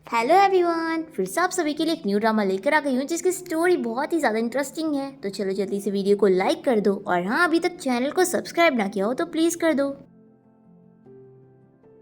Hello everyone, फिर से आप सभी के लिए एक न्यू ड्रामा लेकर आ गई हूँ जिसकी स्टोरी बहुत ही ज़्यादा इंटरेस्टिंग है। तो चलो जल्दी से वीडियो को लाइक कर दो और हाँ, अभी तक चैनल को सब्सक्राइब ना किया हो तो प्लीज़ कर दो।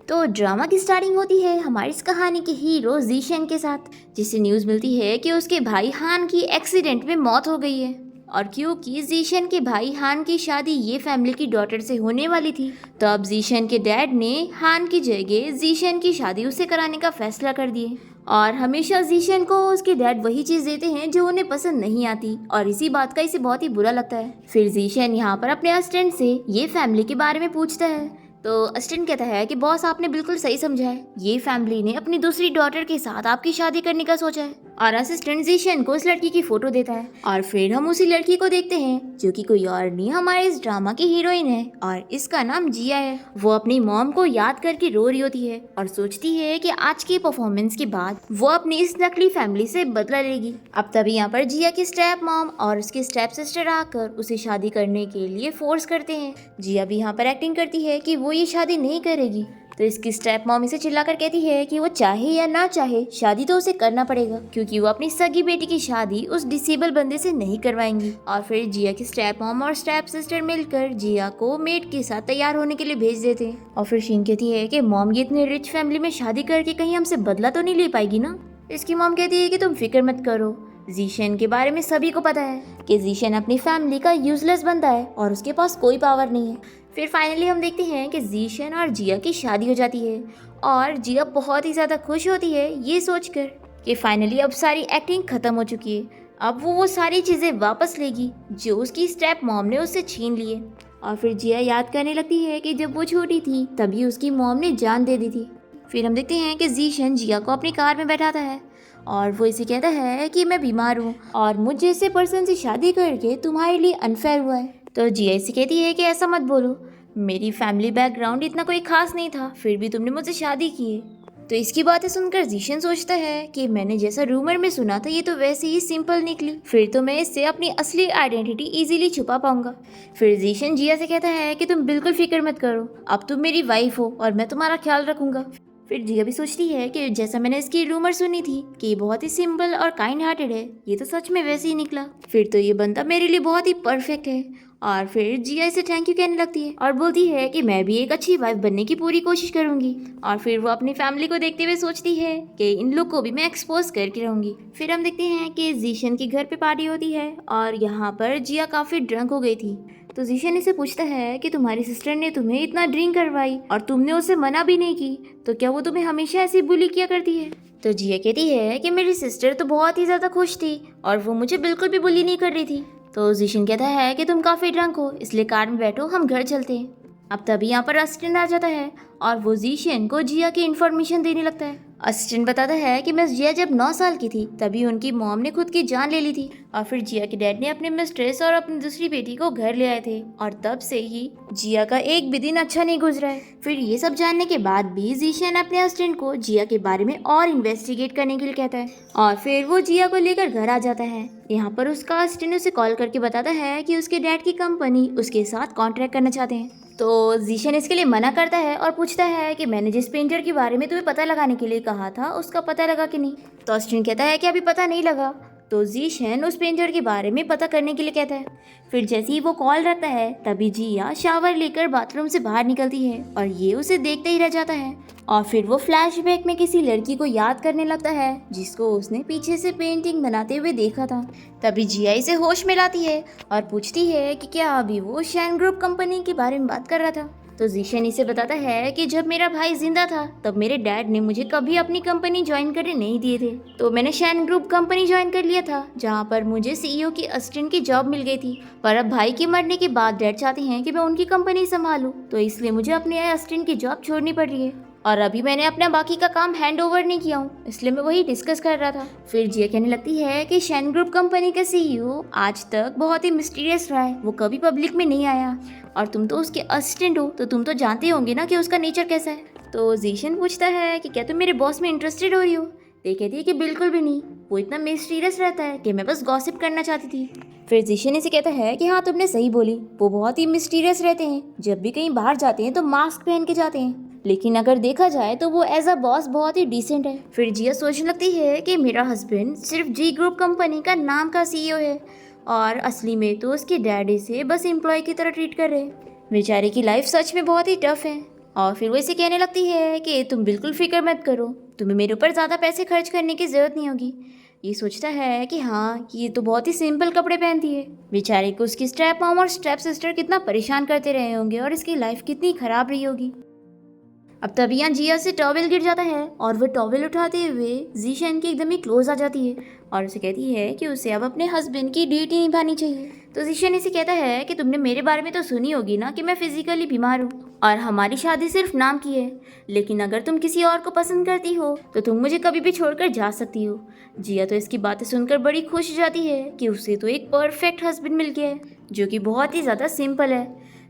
तो ड्रामा की स्टार्टिंग होती है हमारी इस कहानी के हीरो जीशन के साथ, जिससे न्यूज़ मिलती है कि उसके भाई हान की एक्सीडेंट में मौत हो गई है। और क्योंकि जीशन के भाई हान की शादी ये फैमिली की डॉटर से होने वाली थी, तो अब जीशन के डैड ने हान की जगह जीशन की शादी उससे कराने का फैसला कर दिए। और हमेशा जीशन को उसके डैड वही चीज़ देते हैं जो उन्हें पसंद नहीं आती, और इसी बात का इसे बहुत ही बुरा लगता है। फिर जीशन यहाँ पर अपने असिस्टेंट से ये फैमिली के बारे में पूछता है, तो असिस्टेंट कहता है कि बॉस, आपने बिल्कुल सही समझा है, ये फैमिली ने अपनी दूसरी डॉटर के साथ आपकी शादी करने का सोचा है। और असिस्टेंट जीशन को उस लड़की की फोटो देता है और फिर हम उसी लड़की को देखते हैं जो कि कोई और नहीं हमारे इस ड्रामा की हीरोइन है, और इसका नाम जिया है। वो अपनी मॉम को याद करके रो रही होती है और सोचती है कि आज के परफॉर्मेंस के बाद वो अपनी इस नकली फैमिली से बदला लेगी। अब तभी यहाँ पर जिया की स्टेप मॉम और उसकी स्टेप सिस्टर आकर उसे शादी करने के लिए फोर्स करते हैं। जिया भी यहाँ पर एक्टिंग करती है कि वो ये शादी नहीं करेगी, तो इसकी स्टेप मॉम इसे चिल्लाकर कहती है कि वो चाहे या ना चाहे शादी तो उसे करना पड़ेगा, क्योंकि वो अपनी सगी बेटी की शादी उस डिसेबल बंदे से नहीं करवाएंगी। और फिर जिया की स्टेप मॉम और स्टेप सिस्टर मिलकर जिया को मेड के साथ तैयार होने के लिए भेज देते हैं। और फिर शीन कहती है कि मॉम, ये इतने रिच फैमिली में शादी करके कहीं हमसे बदला तो नहीं ले पाएगी ना। इसकी मॉम कहती है कि तुम फिक्र मत करो, जीशन के बारे में सभी को पता है कि जीशन अपनी फैमिली का यूजलेस बंदा है और उसके पास कोई पावर नहीं है। फिर फाइनली हम देखते हैं कि जीशन और जिया की शादी हो जाती है और जिया बहुत ही ज़्यादा खुश होती है ये सोचकर कि फाइनली अब सारी एक्टिंग ख़त्म हो चुकी है। अब वो सारी चीज़ें वापस लेगी जो उसकी स्टेप मॉम ने उससे छीन लिए। और फिर जिया याद करने लगती है कि जब वो छोटी थी तभी उसकी मॉम ने जान दे दी थी। फिर हम देखते हैं कि जीशन जिया को अपनी कार में बैठाता है और वो इसे कहता है कि मैं बीमार हूँ और मुझ जैसे पर्सन से शादी करके तुम्हारे लिए अनफेयर हुआ है। तो जिया इसे कहती है कि ऐसा मत बोलो, मेरी फैमिली बैकग्राउंड इतना कोई खास नहीं था, फिर भी तुमने मुझसे शादी की है। तो इसकी बातें सुनकर जीशन सोचता है कि मैंने जैसा रूमर में सुना था ये तो वैसे ही सिंपल निकली, फिर तो मैं इससे अपनी असली आइडेंटिटी इजीली छुपा पाऊंगा। फिर जीशन जिया से कहता है कि तुम बिल्कुल फिक्र मत करो, अब तुम मेरी वाइफ हो और मैं तुम्हारा ख्याल रखूंगा। फिर जिया भी सोचती है कि जैसा मैंने इसकी रूमर सुनी थी कि ये बहुत ही सिंपल और काइंड हार्टेड है, ये तो सच में वैसे ही निकला, फिर तो ये बंदा मेरे लिए बहुत ही परफेक्ट है। और फिर जिया इसे थैंक यू कहने लगती है और बोलती है कि मैं भी एक अच्छी वाइफ बनने की पूरी कोशिश करूंगी। और फिर वो अपनी फैमिली को देखते हुए सोचती है कि इन लोग को भी मैं एक्सपोज करके रहूंगी। फिर हम देखते हैं कि जीशन के घर पे पार्टी होती है और यहाँ पर जिया काफी ड्रंक हो गई थी। तो जीशन इसे पूछता है कि तुम्हारी सिस्टर ने तुम्हें इतना ड्रिंक करवाई और तुमने उसे मना भी नहीं की, तो क्या वो तुम्हें हमेशा ऐसी बुली किया करती है। तो जिया कहती है कि मेरी सिस्टर तो बहुत ही ज़्यादा खुश थी और वो मुझे बिल्कुल भी बुली नहीं कर रही थी। तो जीशन कहता है कि तुम काफ़ी ड्रंक हो, इसलिए कार में बैठो, हम घर चलते हैं। अब तभी यहाँ पर असिस्टेंट आ जाता है और वो जीशन को जिया की इन्फॉर्मेशन देने लगता है। असिस्टेंट बताता है कि मिस जिया जब 9 साल की थी तभी उनकी मॉम ने खुद की जान ले ली थी और फिर जिया के डैड ने अपने मिस्ट्रेस और अपनी दूसरी बेटी को घर ले आए थे और तब से ही जिया का एक भी दिन अच्छा नहीं गुजरा है। फिर ये सब जानने के बाद भी जीशन अपने असिस्टेंट को जिया के बारे में और इन्वेस्टिगेट करने के लिए कहता है और फिर वो जिया को लेकर घर आ जाता है। यहाँ पर उसका असिस्टेंट उसे कॉल करके बताता है कि उसके डैड की कंपनी उसके साथ कॉन्ट्रैक्ट करना चाहते हैं। तो जीशन इसके लिए मना करता है और पूछता है कि मैंने जिस पेंटर के बारे में तुम्हें पता लगाने के लिए कहा था उसका पता लगा कि नहीं। तो असिस्टेंट कहता है कि अभी पता नहीं लगा। तो जीशन उस पेंटर के बारे में पता करने के लिए कहता है। फिर जैसे ही वो कॉल रखता है तभी जिया शावर लेकर बाथरूम से बाहर निकलती है और ये उसे देखते ही रह जाता है और फिर वो फ्लैशबैक में किसी लड़की को याद करने लगता है जिसको उसने पीछे से पेंटिंग बनाते हुए देखा था। तभी जिया इसे होश में लाती है और पूछती है कि क्या अभी वो शैन ग्रुप कंपनी के बारे में बात कर रहा था। तो जीशन इसे बताता है कि जब मेरा भाई जिंदा था तब मेरे डैड ने मुझे कभी अपनी कंपनी ज्वाइन करने नहीं दिए थे, तो मैंने शैन ग्रुप कंपनी ज्वाइन कर लिया था जहां पर मुझे सीईओ की असिस्टेंट की जॉब मिल गई थी। पर अब भाई के मरने के बाद डैड चाहते हैं कि मैं उनकी कंपनी संभालूं, तो इसलिए मुझे अपने असिस्टेंट की जॉब छोड़नी पड़ रही है और अभी मैंने अपना बाकी का काम हैंड ओवर नहीं किया हूँ, इसलिए मैं वही डिस्कस कर रहा था। फिर जिया कहने लगती है कि शैन ग्रुप कंपनी का सीईओ आज तक बहुत ही मिस्टीरियस रहा है, वो कभी पब्लिक में नहीं आया और तुम तो उसके असिस्टेंट हो तो तुम तो जानते होंगे ना कि उसका नेचर कैसा है। तो जीशन पूछता है कि क्या तुम मेरे बॉस में इंटरेस्टेड हो रही हो। तो कहती है कि बिल्कुल भी नहीं, वो इतना मिस्टीरियस रहता है कि मैं बस गॉसिप करना चाहती थी। फिर जीशन इसे कहता है कि हाँ तुमने सही बोली, वो बहुत ही मिस्टीरियस रहते हैं, जब भी कहीं बाहर जाते हैं तो मास्क पहन के जाते हैं। लेकिन अगर देखा जाए तो वो एज अ बॉस बहुत ही डिसेंट है। फिर जिया सोचने लगती है कि मेरा हस्बैंड सिर्फ जी ग्रुप कंपनी का नाम का सीईओ है और असली में तो उसके डैडी से बस एम्प्लॉय की तरह ट्रीट कर रहे। बेचारे की लाइफ सच में बहुत ही टफ है। और फिर वो इसे कहने लगती है कि तुम बिल्कुल फिक्र मत करो, तुम्हें मेरे ऊपर ज़्यादा पैसे खर्च करने की ज़रूरत नहीं होगी। ये सोचता है कि हाँ, ये तो बहुत ही सिंपल कपड़े पहनती है। बेचारे को उसकी स्टेप मॉम और स्टेप सिस्टर कितना परेशान करते रहे होंगे और इसकी लाइफ कितनी ख़राब रही होगी। अब तभी यहाँ जिया से टॉवेल गिर जाता है और वह टॉवेल उठाते हुए जीशन के एकदम ही क्लोज आ जाती है और उसे कहती है कि उसे अब अपने हस्बैंड की ड्यूटी निभानी चाहिए। तो जीशन इसे कहता है कि तुमने मेरे बारे में तो सुनी होगी ना कि मैं फिजिकली बीमार हूँ और हमारी शादी सिर्फ नाम की है, लेकिन अगर तुम किसी और को पसंद करती हो तो तुम मुझे कभी भी छोड़कर जा सकती हो। जिया तो इसकी बातें सुनकर बड़ी खुश हो जाती है कि उसे तो एक परफेक्ट हस्बैंड मिल गया है जो कि बहुत ही ज़्यादा सिंपल है।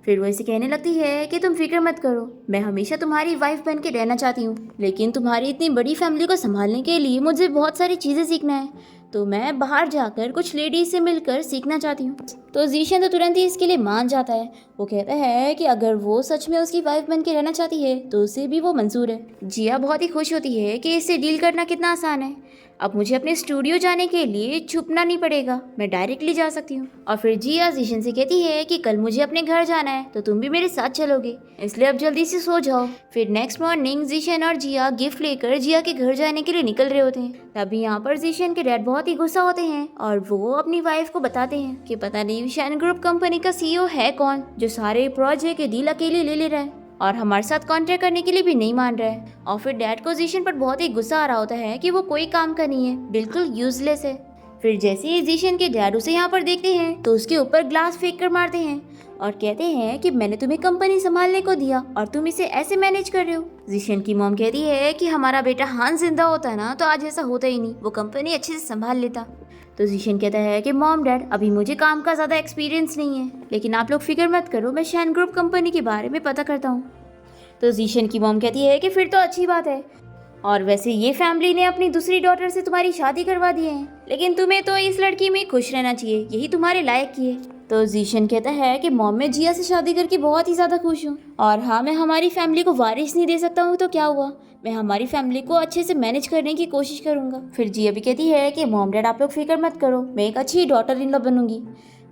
फिर वो इसे कहने लगती है कि तुम फिक्र मत करो, मैं हमेशा तुम्हारी वाइफ बन के रहना चाहती हूँ, लेकिन तुम्हारी इतनी बड़ी फैमिली को संभालने के लिए मुझे बहुत सारी चीज़ें सीखना है, तो मैं बाहर जाकर कुछ लेडीज से मिलकर सीखना चाहती हूँ। तो जीशन तो तुरंत ही इसके लिए मान जाता है। वो कहता है कि अगर वो सच में उसकी वाइफ बन के रहना चाहती है तो उसे भी वो मंजूर है। जिया बहुत ही खुश होती है कि इससे डील करना कितना आसान है। अब मुझे अपने स्टूडियो जाने के लिए छुपना नहीं पड़ेगा, मैं डायरेक्टली जा सकती हूँ। और फिर जिया जीशन से कहती है कि कल मुझे अपने घर जाना है तो तुम भी मेरे साथ चलोगे, इसलिए अब जल्दी से सो जाओ। फिर नेक्स्ट मॉर्निंग जीशन और जिया गिफ्ट लेकर जिया के घर जाने के लिए निकल रहे होते हैं। तभी यहाँ पर जीशन के डैड बहुत ही गुस्सा होते हैं और वो अपनी वाइफ को बताते हैं कि पता नहीं शन ग्रुप कंपनी का सीईओ है कौन जो सारे प्रोजेक्ट के डील अकेले ले रहा है और हमारे साथ कॉन्ट्रैक्ट करने के लिए भी नहीं मान रहा है। और फिर डैड को जीशन पर बहुत ही गुस्सा आ रहा होता है कि वो कोई काम का नहीं है, बिल्कुल यूजलेस है। फिर जैसे ही जीशन के डैड उसे यहाँ पर देखते हैं तो उसके ऊपर ग्लास फेंक कर मारते हैं और कहते हैं कि मैंने तुम्हें कंपनी संभालने को दिया और तुम इसे ऐसे मैनेज कर रहे हो। जीशन की मॉम कहती है कि हमारा बेटा हान जिंदा होता ना तो आज ऐसा होता ही नहीं, वो कंपनी अच्छे से संभाल लेता। तो जीशन कहता है कि मॉम डैड अभी मुझे काम का ज़्यादा एक्सपीरियंस नहीं है, लेकिन आप लोग फिक्र मत करो, मैं शन ग्रुप कंपनी के बारे में पता करता हूँ। तो जीशन की मॉम कहती है कि फिर तो अच्छी बात है, और वैसे ये फैमिली ने अपनी दूसरी डॉटर से तुम्हारी शादी करवा दी है, लेकिन तुम्हें तो इस लड़की में खुश रहना चाहिए, यही तुम्हारे लायक की है। तो जीशन कहता है कि मॉम मैं जिया से शादी करके बहुत ही ज़्यादा खुश हूँ, और हाँ मैं हमारी फैमिली को वारिस नहीं दे सकता हूँ तो क्या हुआ, मैं हमारी फैमिली को अच्छे से मैनेज करने की कोशिश करूँगा। फिर जिया भी कहती है कि मॉम डैड आप लोग फिक्र मत करो, मैं एक अच्छी डॉटर इन लॉ बनूंगी।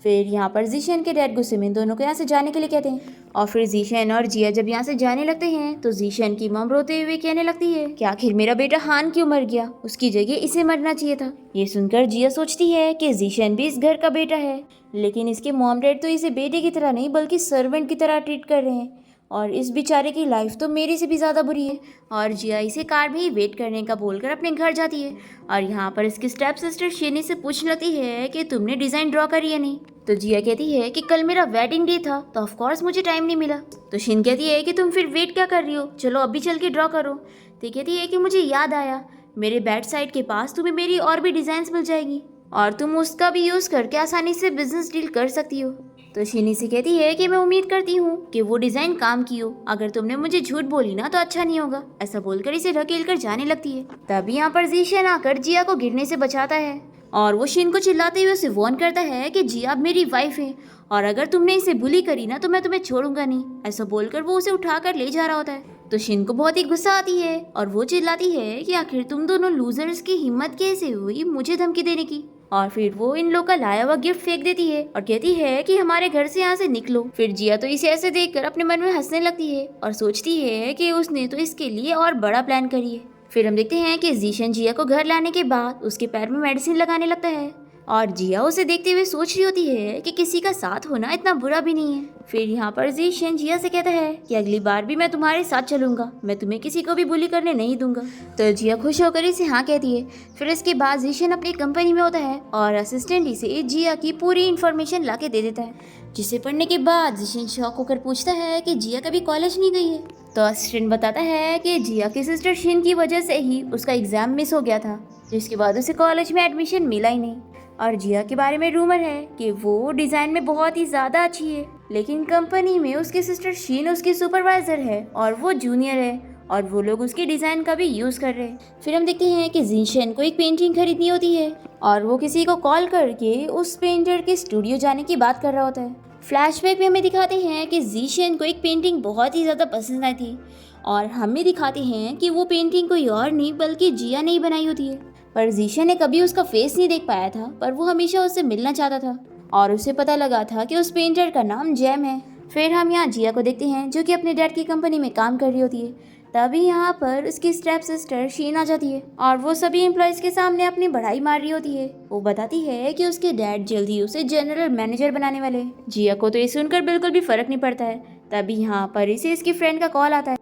फिर यहाँ पर जीशन के डैड गुस्से में दोनों को यहाँ से जाने के लिए कहते हैं, और फिर जीशन और जिया जब यहाँ से जाने लगते हैं तो जीशन की मॉम रोते हुए कहने लगती है कि आखिर मेरा बेटा हान क्यों मर गया, उसकी जगह इसे मरना चाहिए था। ये सुनकर जिया सोचती है कि जीशन भी इस घर का बेटा है, लेकिन इसके मॉम डैड तो इसे बेटे की तरह नहीं बल्कि सर्वेंट की तरह ट्रीट कर रहे हैं, और इस बेचारे की लाइफ तो मेरे से भी ज़्यादा बुरी है। और जिया इसे कार में ही वेट करने का बोलकर अपने घर जाती है, और यहाँ पर इसकी स्टेप सिस्टर शेनी से पूछने लगती है कि तुमने डिज़ाइन ड्रॉ करी या नहीं। तो जिया कहती है कि कल मेरा वेडिंग डे था तो ऑफकोर्स मुझे टाइम नहीं मिला। तो शिन कहती है कि तुम फिर वेट क्या कर रही हो, चलो अभी चल के ड्रॉ करो। तो कहती है कि मुझे याद आया, मेरे बेड साइड के पास तुम्हें मेरी और भी डिज़ाइंस मिल जाएगी और तुम उसका भी यूज़ करके आसानी से बिजनेस डील कर सकती हो। तो शिनी से कहती है कि मैं उम्मीद करती हूँ कि वो डिज़ाइन काम की हो, अगर तुमने मुझे झूठ बोली ना तो अच्छा नहीं होगा। ऐसा बोलकर इसे ढकेल कर जाने लगती है। तभी यहाँ पर जीशन आकर जिया को गिरने से बचाता है, और वो शिन को चिल्लाते हुए उसे वार्न करता है कि जिया अब मेरी वाइफ है और अगर तुमने इसे बुली करी ना तो मैं तुम्हें छोड़ूंगा नहीं। ऐसा बोलकर वो उसे उठाकर ले जा रहा होता है। तो शिन को बहुत ही गुस्सा आती है और वो चिल्लाती है कि आखिर तुम दोनों लूजर्स की हिम्मत कैसे हुई मुझे धमकी देने की। और फिर वो इन लोग का लाया हुआ गिफ्ट फेंक देती है और कहती है कि हमारे घर से यहाँ से निकलो। फिर जिया तो इसे ऐसे देखकर अपने मन में हंसने लगती है और सोचती है कि उसने तो इसके लिए और बड़ा प्लान करी है। फिर हम देखते हैं कि जीशन जिया को घर लाने के बाद उसके पैर में मेडिसिन लगाने लगता है, और जिया उसे देखते हुए सोच रही होती है कि किसी का साथ होना इतना बुरा भी नहीं है। फिर यहाँ पर जीशन जिया से कहता है कि अगली बार भी मैं तुम्हारे साथ चलूंगा, मैं तुम्हें किसी को भी बुली करने नहीं दूंगा। तो जिया खुश होकर इसे हाँ कहती है। फिर इसके बाद जीशन अपनी कंपनी में होता है और असिस्टेंट इसे जिया की पूरी इन्फॉर्मेशन ला के दे देता है, जिसे पढ़ने के बाद जीशन शॉक होकर पूछता है कि जिया कभी कॉलेज नहीं गई है। तो असिस्टेंट बताता है कि जिया की सिस्टर शिन की वजह से ही उसका एग्जाम मिस हो गया था, जिसके बाद उसे कॉलेज में एडमिशन मिला ही नहीं। और जिया के बारे में रूमर है कि वो डिज़ाइन में बहुत ही ज़्यादा अच्छी है, लेकिन कंपनी में उसकी सिस्टर शिन उसकी सुपरवाइजर है और वो जूनियर है, और वो लोग उसकी डिज़ाइन का भी यूज़ कर रहे हैं। फिर हम देखते हैं कि जीशन को एक पेंटिंग खरीदनी होती है और वो किसी को कॉल करके उस पेंटर के स्टूडियो जाने की बात कर रहा होता है। फ्लैशबैक में हमें दिखाते हैं कि जीशन को एक पेंटिंग बहुत ही ज़्यादा पसंद आई थी और हमें दिखाते हैं कि वो पेंटिंग कोई और नहीं बल्कि जिया ने ही बनाई होती है। पर जीशन ने कभी उसका फेस नहीं देख पाया था, पर वो हमेशा उससे मिलना चाहता था और उसे पता लगा था कि उस पेंटर का नाम जैम है। फिर हम यहाँ जिया को देखते हैं जो कि अपने डैड की कंपनी में काम कर रही होती है। तभी यहाँ पर उसकी स्टेप सिस्टर शीन आ जाती है और वो सभी एम्प्लॉयज के सामने अपनी बढ़ाई मार रही होती है। वो बताती है कि उसके डैड जल्दी उसे जनरल मैनेजर बनाने वाले हैं। जिया को तो ये सुनकर बिल्कुल भी फर्क नहीं पड़ता है। तभी यहाँ पर इसे इसकी फ्रेंड का कॉल आता है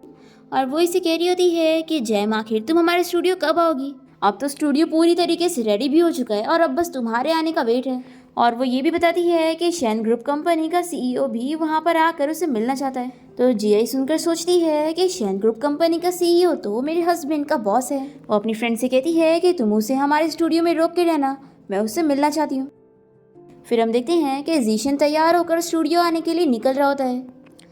और वो इसे कह रही होती है कि जैम आखिर तुम हमारे स्टूडियो कब आओगी? अब तो स्टूडियो पूरी तरीके से रेडी भी हो चुका है और अब बस तुम्हारे आने का वेट है। और वो ये भी बताती है कि शैन ग्रुप कंपनी का सीईओ भी वहाँ पर आकर उसे मिलना चाहता है। तो जिया सुनकर सोचती है कि शैन ग्रुप कंपनी का सीईओ तो मेरे हस्बैंड का बॉस है। वो अपनी फ्रेंड से कहती है कि तुम उसे हमारे स्टूडियो में रोक के रहना, मैं उससे मिलना चाहती हूँ। फिर हम देखते हैं कि जीशन तैयार होकर स्टूडियो आने के लिए निकल रहा होता है।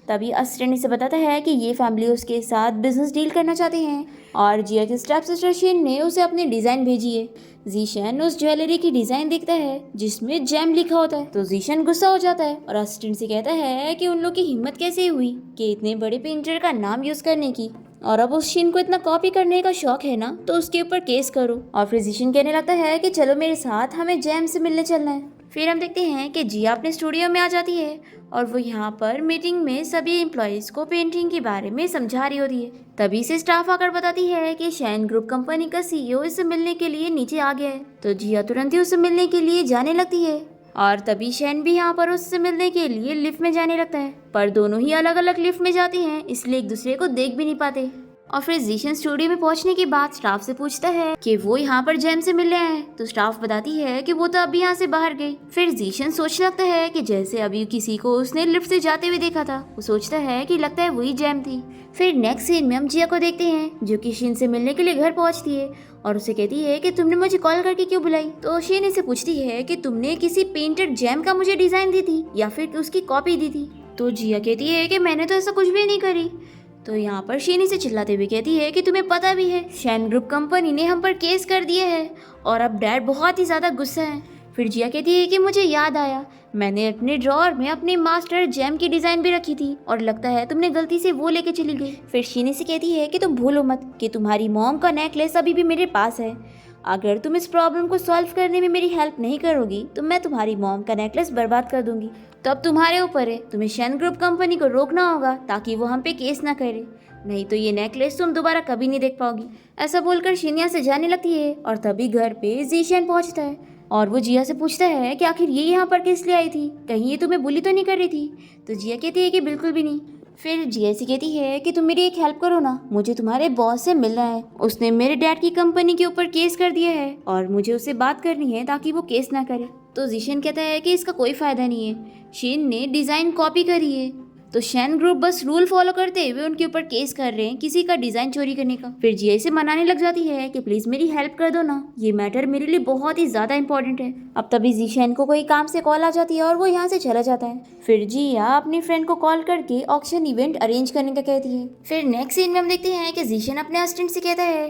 तभी असिस्टेंट इसे बताता है कि ये फैमिली उसके साथ बिजनेस डील करना चाहते हैं और जिया की स्टेप सिस्टर शीन ने उसे अपनी डिज़ाइन भेजी है। जीशन उस ज्वेलरी की डिज़ाइन देखता है जिसमें जैम लिखा होता है तो जीशन गुस्सा हो जाता है और असिस्टेंट से कहता है कि उन लोग की हिम्मत कैसे हुई कि इतने बड़े पेंटर का नाम यूज़ करने की, और अब उस शीन को इतना कॉपी करने का शौक है ना तो उसके ऊपर केस करो। और फिर जीशन कहने लगता है कि चलो मेरे साथ, हमें जैम से मिलने चलना है। फिर हम देखते हैं कि जिया अपने स्टूडियो में आ जाती है और वो यहाँ पर मीटिंग में सभी एम्प्लॉयज़ को पेंटिंग के बारे में समझा रही होती है। तभी से स्टाफ आकर बताती है कि शैन ग्रुप कंपनी का सीईओ इससे मिलने के लिए नीचे आ गया है। तो जिया तुरंत ही उससे मिलने के लिए जाने लगती है और तभी शैन भी यहाँ पर उससे मिलने के लिए लिफ्ट में जाने लगता है, पर दोनों ही अलग अलग लिफ्ट में जाते हैं इसलिए एक दूसरे को देख भी नहीं पाते। और फिर जीशन स्टूडियो में पहुंचने के बाद स्टाफ से पूछता है कि वो यहाँ पर जैम से मिलने आए हैं, तो स्टाफ बताती है कि वो तो अभी यहाँ से बाहर गई। फिर जीशन सोचने लगता है कि जैसे अभी किसी को उसने लिफ्ट से जाते हुए देखा था, वो सोचता है कि लगता है वही जैम थी। फिर नेक्स्ट सीन में हम जिया को देखते हैं जो कि शीन से मिलने के लिए घर पहुंचती है और उसे कहती है कि तुमने मुझे कॉल करके क्यों बुलाई। तो शीन इसे पूछती है कि तुमने किसी पेंटर जैम का मुझे डिजाइन दी थी या फिर उसकी कॉपी दी थी। तो जिया कहती है कि मैंने तो ऐसा कुछ भी नहीं करी। तो यहाँ पर शीनी से चिल्लाते हुए कहती है कि तुम्हें पता भी है शैन ग्रुप कंपनी ने हम पर केस कर दिया है और अब डैड बहुत ही ज़्यादा गुस्सा है। फिर जिया कहती है कि मुझे याद आया, मैंने अपने ड्रॉअर में अपने मास्टर जैम की डिज़ाइन भी रखी थी और लगता है तुमने गलती से वो लेके चली गई। फिर शीनी से कहती है कि तुम भूलो मत कि तुम्हारी मॉम का नेकलेस अभी भी मेरे पास है। अगर तुम इस प्रॉब्लम को सॉल्व करने में मेरी हेल्प नहीं करोगी तो मैं तुम्हारी मॉम का नेकलेस बर्बाद कर दूंगी। तो अब तुम्हारे ऊपर है, तुम्हें शैन ग्रुप कंपनी को रोकना होगा ताकि वो हम पे केस ना करे, नहीं तो ये नेकलेस तुम दोबारा कभी नहीं देख पाओगी। ऐसा बोलकर शीनिया से जाने लगती है और तभी घर पे जीशन पहुंचता है और वो जिया से पूछता है कि आखिर ये यहाँ पर किस लिए आई थी, कहीं ये तुम्हें बुली तो नहीं कर रही थी। तो जिया कहती है कि बिल्कुल भी नहीं। फिर जिया से कहती है कि तुम मेरी एक हेल्प करो ना, मुझे तुम्हारे बॉस से मिलना है, उसने मेरे डैड की कंपनी के ऊपर केस कर दिया है और मुझे उससे बात करनी है ताकि वो केस ना करे। तो जीशन कहता है कि इसका कोई फायदा नहीं है, शीन ने डिज़ाइन कॉपी करी है, तो शैन ग्रुप बस रूल फॉलो करते हुए उनके ऊपर केस कर रहे हैं किसी का डिज़ाइन चोरी करने का। फिर जिया से मनाने लग जाती है कि प्लीज़ मेरी हेल्प कर दो ना, ये मैटर मेरे लिए बहुत ही ज़्यादा इंपॉर्टेंट है। अब तभी जीशन को कोई काम से कॉल आ जाती है और वो यहाँ से चला जाता है। फिर जिया अपनी फ्रेंड को कॉल करके ऑक्शन इवेंट अरेंज करने का कहती है। फिर नेक्स्ट सीन में हम देखते हैं कि जीशन अपने असिस्टेंट से कहता है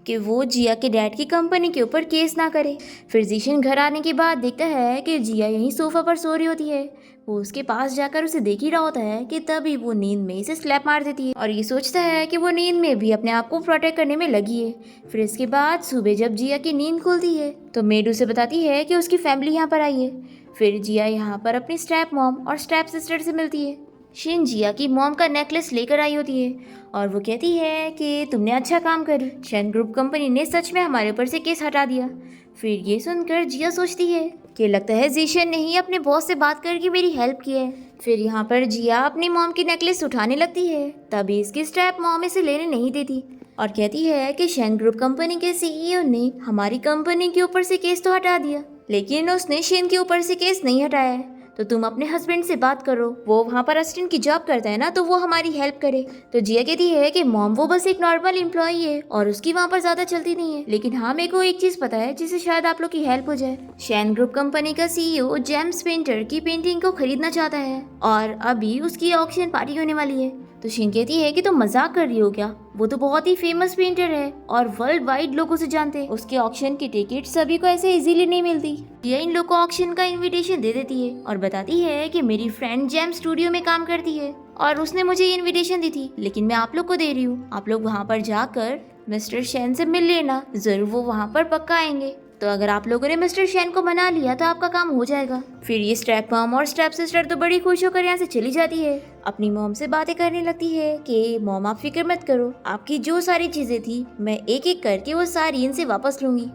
कि वो जिया के डैड की कंपनी के ऊपर केस ना करे। फिर जीशन घर आने के बाद देखता है कि जिया यहीं सोफा पर सो रही होती है। वो उसके पास जाकर उसे देख ही रहा होता है कि तभी वो नींद में इसे स्लैप मार देती है और ये सोचता है कि वो नींद में भी अपने आप को प्रोटेक्ट करने में लगी है। फिर इसके बाद सुबह जब जिया की नींद खुलती है तो मेड उसे बताती है कि उसकी फैमिली यहाँ पर आई है। फिर जिया यहाँ पर अपनी स्टेप मॉम और स्टेप सिस्टर से मिलती है। शीन जिया की मॉम का नेकलेस लेकर आई होती है और वो कहती है कि तुमने अच्छा काम करी, शैन ग्रुप कंपनी ने सच में हमारे ऊपर से केस हटा दिया। फिर ये सुनकर जिया सोचती है कि लगता है जीशन ने ही अपने बॉस से बात करके मेरी हेल्प की है। फिर यहाँ पर जिया अपनी मॉम की नेकलेस उठाने लगती है, तभी इसकी स्टेप मॉम इसे लेने नहीं देती और कहती है कि शैन ग्रुप कंपनी के सीईओ ने हमारी कंपनी के ऊपर से केस तो हटा दिया, लेकिन उसने शेन के ऊपर से केस नहीं हटाया है, तो तुम अपने हस्बैंड से बात करो, वो वहाँ पर असिस्टेंट की जॉब करता है ना, तो वो हमारी हेल्प करे। तो जिया कहती है कि मॉम वो बस एक नॉर्मल एम्प्लॉई है और उसकी वहाँ पर ज़्यादा चलती नहीं है, लेकिन हाँ मेरे को एक चीज़ पता है जिससे शायद आप लोग की हेल्प हो जाए। शैन ग्रुप कंपनी का सीईओ जेम्स पेंटर की पेंटिंग को खरीदना चाहता है और अभी उसकी ऑक्शन पार्टी होने वाली है। तो शीन कहती है कि तुम मजाक कर रही हो क्या, वो तो बहुत ही फेमस पेंटर है और वर्ल्ड वाइड लोग उसे जानते हैं, उसके ऑक्शन की टिकट सभी को ऐसे इजीली नहीं मिलती। ये इन लोग को ऑक्शन का इनविटेशन दे देती है और बताती है कि मेरी फ्रेंड जेम स्टूडियो में काम करती है और उसने मुझे ये इनविटेशन दी थी, लेकिन मैं आप लोग को दे रही हूँ। आप लोग वहाँ पर जाकर मिस्टर शेन से मिल लेना, जरूर वो वहाँ पर पक्का आएंगे। तो अगर आप लोगों ने मिस्टर शेन को मना लिया तो आपका काम हो जाएगा। फिर ये स्टेप मॉम और स्टेप सिस्टर तो बड़ी खुश होकर यहाँ से चली जाती है। अपनी मॉम से बातें करने लगती है कि मॉम आप फिक्र मत करो, आपकी जो सारी चीजें थी मैं एक एक करके वो सारी इनसे वापस लूंगी।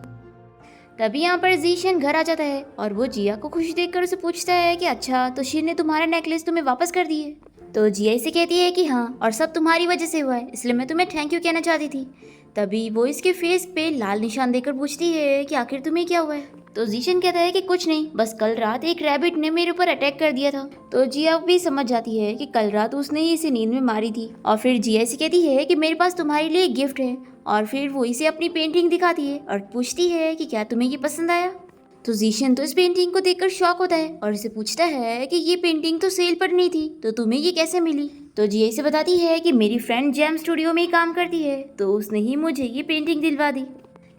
तभी यहाँ पर जीशन घर आ जाता है और वो जिया को खुश देखकर उसे पूछता है कि अच्छा तो शीन ने तुम्हारा नेकलेस तुम्हें वापस कर दिए। तो जिया इसे कहती है कि हाँ, और सब तुम्हारी वजह से हुआ है, इसलिए मैं तुम्हें थैंक यू कहना चाहती थी। तभी वो इसके फेस पे लाल निशान देकर पूछती है कि आखिर तुम्हें क्या हुआ है। तो जीशन कहता है कि कुछ नहीं, बस कल रात एक रैबिट ने मेरे ऊपर अटैक कर दिया था। तो जिया भी समझ जाती है कि कल रात उसने ही इसे नींद में मारी थी। और फिर जिया इसे कहती है कि मेरे पास तुम्हारे लिए एक गिफ्ट है। और फिर वो इसे अपनी पेंटिंग दिखाती है और पूछती है कि क्या तुम्हें ये पसंद आया। तो जीशन तो इस पेंटिंग को देखकर शॉक होता है और इसे पूछता है कि ये पेंटिंग तो सेल पर नहीं थी, तो तुम्हें ये कैसे मिली। तो जिया इसे बताती है कि मेरी फ्रेंड जैम स्टूडियो में ही काम करती है, तो उसने ही मुझे ये पेंटिंग दिलवा दी।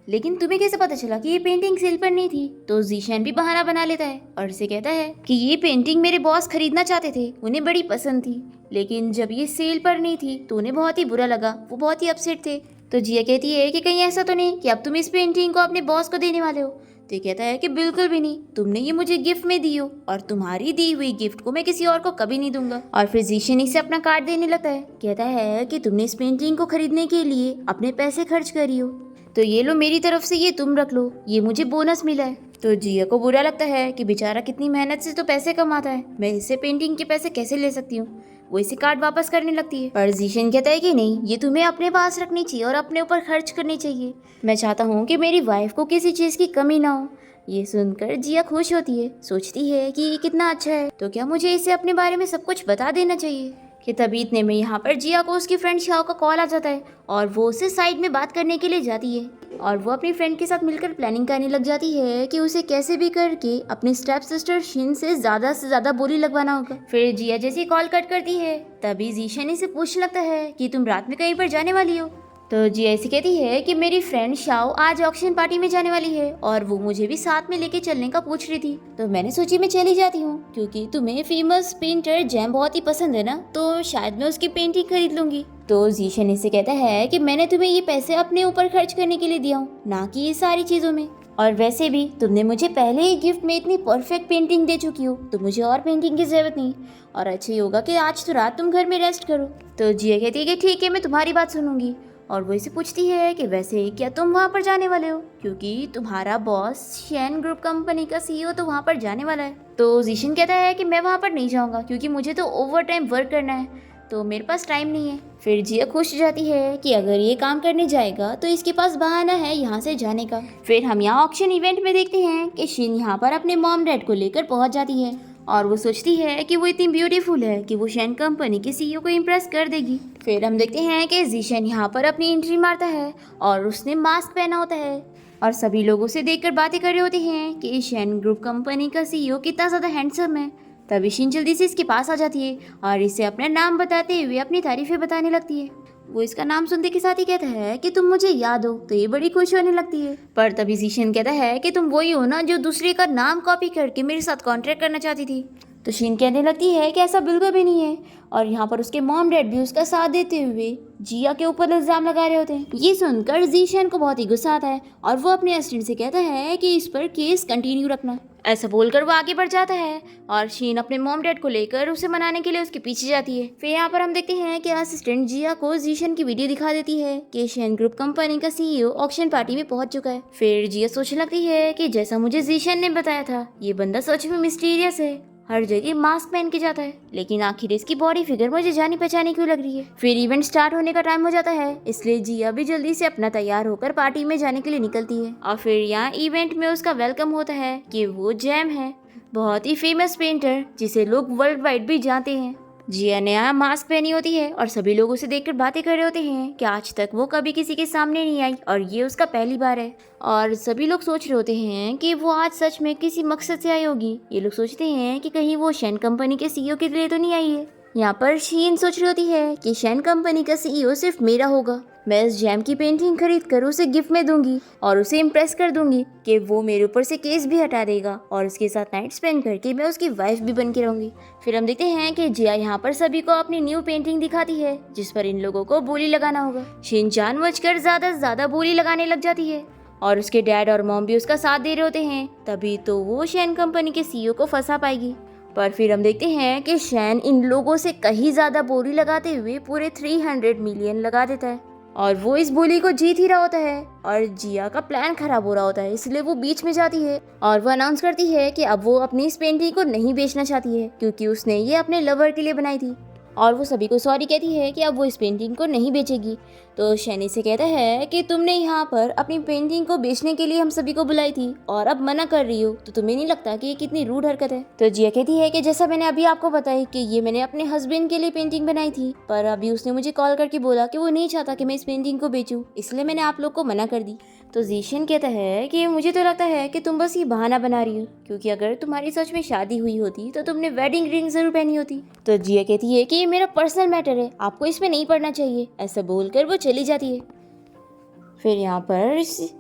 लेकिन तुम्हें कैसे पता चला कि ये पेंटिंग सेल पर नहीं थी। तो जीशन भी बहाना बना लेता है और इसे कहता है कि ये पेंटिंग मेरे बॉस खरीदना चाहते थे, उन्हें बड़ी पसंद थी, लेकिन जब ये सेल पर नहीं थी तो उन्हें बहुत ही बुरा लगा, वो बहुत ही अपसेट थे। तो जिया कहती है कि कहीं ऐसा तो नहीं कि अब तुम इस पेंटिंग को अपने बॉस को देने वाले हो। तो ये कहता है कि बिल्कुल भी नहीं, तुमने ये मुझे गिफ्ट में दी हो और तुम्हारी दी हुई गिफ्ट को मैं किसी और को कभी नहीं दूंगा। और फिर जीशन इसे अपना कार्ड देने लगता है, कहता है कि तुमने इस पेंटिंग को खरीदने के लिए अपने पैसे खर्च करी हो, तो ये लो मेरी तरफ से, ये तुम रख लो, ये मुझे बोनस मिला है। तो जिया को बुरा लगता है कि बेचारा कितनी मेहनत से तो पैसे कमाता है, मैं इससे पेंटिंग के पैसे कैसे ले सकती हूँ। वो इसे कार्ड वापस करने लगती है, पर जीशन कहता है कि नहीं, ये तुम्हें अपने पास रखनी चाहिए और अपने ऊपर खर्च करनी चाहिए। मैं चाहता हूँ कि मेरी वाइफ को किसी चीज़ की कमी ना हो। ये सुनकर जिया खुश होती है, सोचती है कि ये कितना अच्छा है, तो क्या मुझे इसे अपने बारे में सब कुछ बता देना चाहिए। कि तभी इतने में यहाँ पर जिया को उसकी फ्रेंड शाओ का कॉल आ जाता है और वो उसे साइड में बात करने के लिए जाती है। और वो अपनी फ्रेंड के साथ मिलकर प्लानिंग करने लग जाती है कि उसे कैसे भी करके अपनी स्टेप सिस्टर शिन से ज्यादा बोली लगवाना होगा। फिर जिया जैसे कॉल कट करती है तभी जीशन से पूछने लगता है कि तुम रात में कहीं पर जाने वाली हो। तो जिया ऐसे कहती है कि मेरी फ्रेंड शाओ आज ऑक्शन पार्टी में जाने वाली है और वो मुझे भी साथ में लेके चलने का पूछ रही थी, तो मैंने सोची मैं चली जाती हूँ, क्योंकि तुम्हें फेमस पेंटर जैम बहुत ही पसंद है ना, तो शायद मैं उसकी पेंटिंग खरीद लूंगी। तो जीशन इसे कहता है कि मैंने तुम्हें ये पैसे अपने ऊपर खर्च करने के लिए दिया हूँ, ना कि ये सारी चीजों में, और वैसे भी तुमने मुझे पहले ही गिफ्ट में इतनी परफेक्ट पेंटिंग दे चुकी हो, तो मुझे और पेंटिंग की जरूरत नहीं, और अच्छा ही होगा कि आज तो रात तुम घर में रेस्ट करो। तो जिया कहती है कि ठीक है, मैं तुम्हारी बात सुनूंगी। और वो इसे पूछती है कि वैसे क्या तुम वहाँ पर जाने वाले हो, क्योंकि तुम्हारा बॉस शेन ग्रुप कंपनी का सीईओ तो वहाँ पर जाने वाला है। तो जीशन कहता है कि मैं वहाँ पर नहीं जाऊँगा, क्योंकि मुझे तो ओवर टाइम वर्क करना है, तो मेरे पास टाइम नहीं है। फिर जिया खुश हो जाती है कि अगर ये काम करने जाएगा तो इसके पास बहाना है यहाँ से जाने का। फिर हम यहाँ ऑक्शन इवेंट में देखते हैं कि शिन यहाँ पर अपने मॉम डैड को लेकर पहुँच जाती है और वो सोचती है कि वो इतनी ब्यूटीफुल है कि वो शेन कंपनी के सीईओ को इम्प्रेस कर देगी। फिर हम देखते हैं कि जीशन यहाँ पर अपनी एंट्री मारता है और उसने मास्क पहना होता है और सभी लोगों से देखकर बातें कर रहे होते हैं कि शेन ग्रुप कंपनी का सीईओ कितना ज़्यादा हैंडसम है। तभी शिन जल्दी से इसके पास आ जाती है और इसे अपना नाम बताते हुए अपनी तारीफें बताने लगती है। वो इसका नाम सुनते के साथ ही कहता है कि तुम मुझे याद हो, तो ये बड़ी खुश होने लगती है। पर तभी जीशन कहता है कि तुम वही हो ना जो दूसरे का नाम कॉपी करके मेरे साथ कॉन्ट्रैक्ट करना चाहती थी। तो शिन कहने लगती है कि ऐसा बिल्कुल भी नहीं है, और यहाँ पर उसके मॉम डैड भी उसका साथ देते हुए जिया के ऊपर इल्जाम लगा रहे होते हैं। ये सुनकर जीशन को बहुत ही गुस्सा आता है और वो अपने असिस्टेंट से कहता है कि इस पर केस कंटिन्यू रखना। ऐसा बोलकर वो आगे बढ़ जाता है और शीन अपने मॉम डैड को लेकर उसे मनाने के लिए उसके पीछे जाती है। फिर यहाँ पर हम देखते हैं कि असिस्टेंट जिया को जीशन की वीडियो दिखा देती है कि शेन ग्रुप कंपनी का सीईओ ऑक्शन पार्टी में पहुंच चुका है। फिर जिया सोचने लगती है कि जैसा मुझे जीशन ने बताया था, ये बंदा सच में मिस्टीरियस है, हर जगह मास्क पहन के जाता है, लेकिन आखिर इसकी बॉडी फिगर मुझे जानी पहचानी क्यों लग रही है। फिर इवेंट स्टार्ट होने का टाइम हो जाता है, इसलिए जिया भी जल्दी से अपना तैयार होकर पार्टी में जाने के लिए निकलती है। और फिर यहाँ इवेंट में उसका वेलकम होता है कि वो जैम है, बहुत ही फेमस पेंटर जिसे लोग वर्ल्ड वाइड भी जानते हैं। जिया ने यहाँ मास्क पहनी होती है और सभी लोगों से देखकर बातें कर रहे होते हैं कि आज तक वो कभी किसी के सामने नहीं आई और ये उसका पहली बार है। और सभी लोग सोच रहे होते हैं कि वो आज सच में किसी मकसद से आई होगी। ये लोग सोचते हैं कि कहीं वो शेन कंपनी के सीईओ के लिए तो नहीं आई है। यहाँ पर शीन सोच रही होती है कि शेन कंपनी का सीईओ सिर्फ मेरा होगा, मैं इस जैम की पेंटिंग खरीद कर उसे गिफ्ट में दूंगी और उसे इम्प्रेस कर दूंगी कि वो मेरे ऊपर से केस भी हटा देगा और उसके साथ नाइट स्पेंड करके मैं उसकी वाइफ भी बन के रहूंगी। फिर हम देखते हैं कि जिया यहाँ पर सभी को अपनी न्यू पेंटिंग दिखाती है जिस पर इन लोगों को बोली लगाना होगा। शिन जानबूझकर ज्यादा से ज्यादा बोली लगाने लग जाती है और उसके डैड और मॉम भी उसका साथ दे रहे होते हैं, तभी तो वो शैन कंपनी के सीईओ को फंसा पाएगी। पर फिर हम देखते हैं कि शैन इन लोगों से कहीं ज्यादा बोली लगाते हुए पूरे 300 मिलियन लगा देता है और वो इस बोली को जीत ही रहा होता है और जिया का प्लान खराब हो रहा होता है, इसलिए वो बीच में जाती है और वो अनाउंस करती है कि अब वो अपनी इस पेंटिंग को नहीं बेचना चाहती है क्योंकि उसने ये अपने लवर के लिए बनाई थी और वो सभी को सॉरी कहती है कि अब वो इस पेंटिंग को नहीं बेचेगी। तो शैनी से कहता है कि तुमने यहाँ पर अपनी पेंटिंग को बेचने के लिए हम सभी को बुलाई थी और अब मना कर रही हो, तो तुम्हें नहीं लगता कि ये कितनी रूड हरकत है। तो जिया कहती है कि जैसा मैंने अभी आपको बताई कि ये मैंने अपने हस्बैंड के लिए पेंटिंग बनाई थी, पर अभी उसने मुझे कॉल करके बोला कि वो नहीं चाहता कि मैं इस पेंटिंग को बेचूं, इसलिए मैंने आप लोग को मना कर दी। तो जीशन कहता है कि मुझे तो लगता है कि तुम बस ये बहाना बना रही हो, क्योंकि अगर तुम्हारी सच में शादी हुई होती तो तुमने वेडिंग रिंग जरूर पहनी होती। तो जिया कहती है कि ये मेरा पर्सनल मैटर है, आपको इसमें नहीं पड़ना चाहिए। ऐसा बोलकर वो चली जाती है।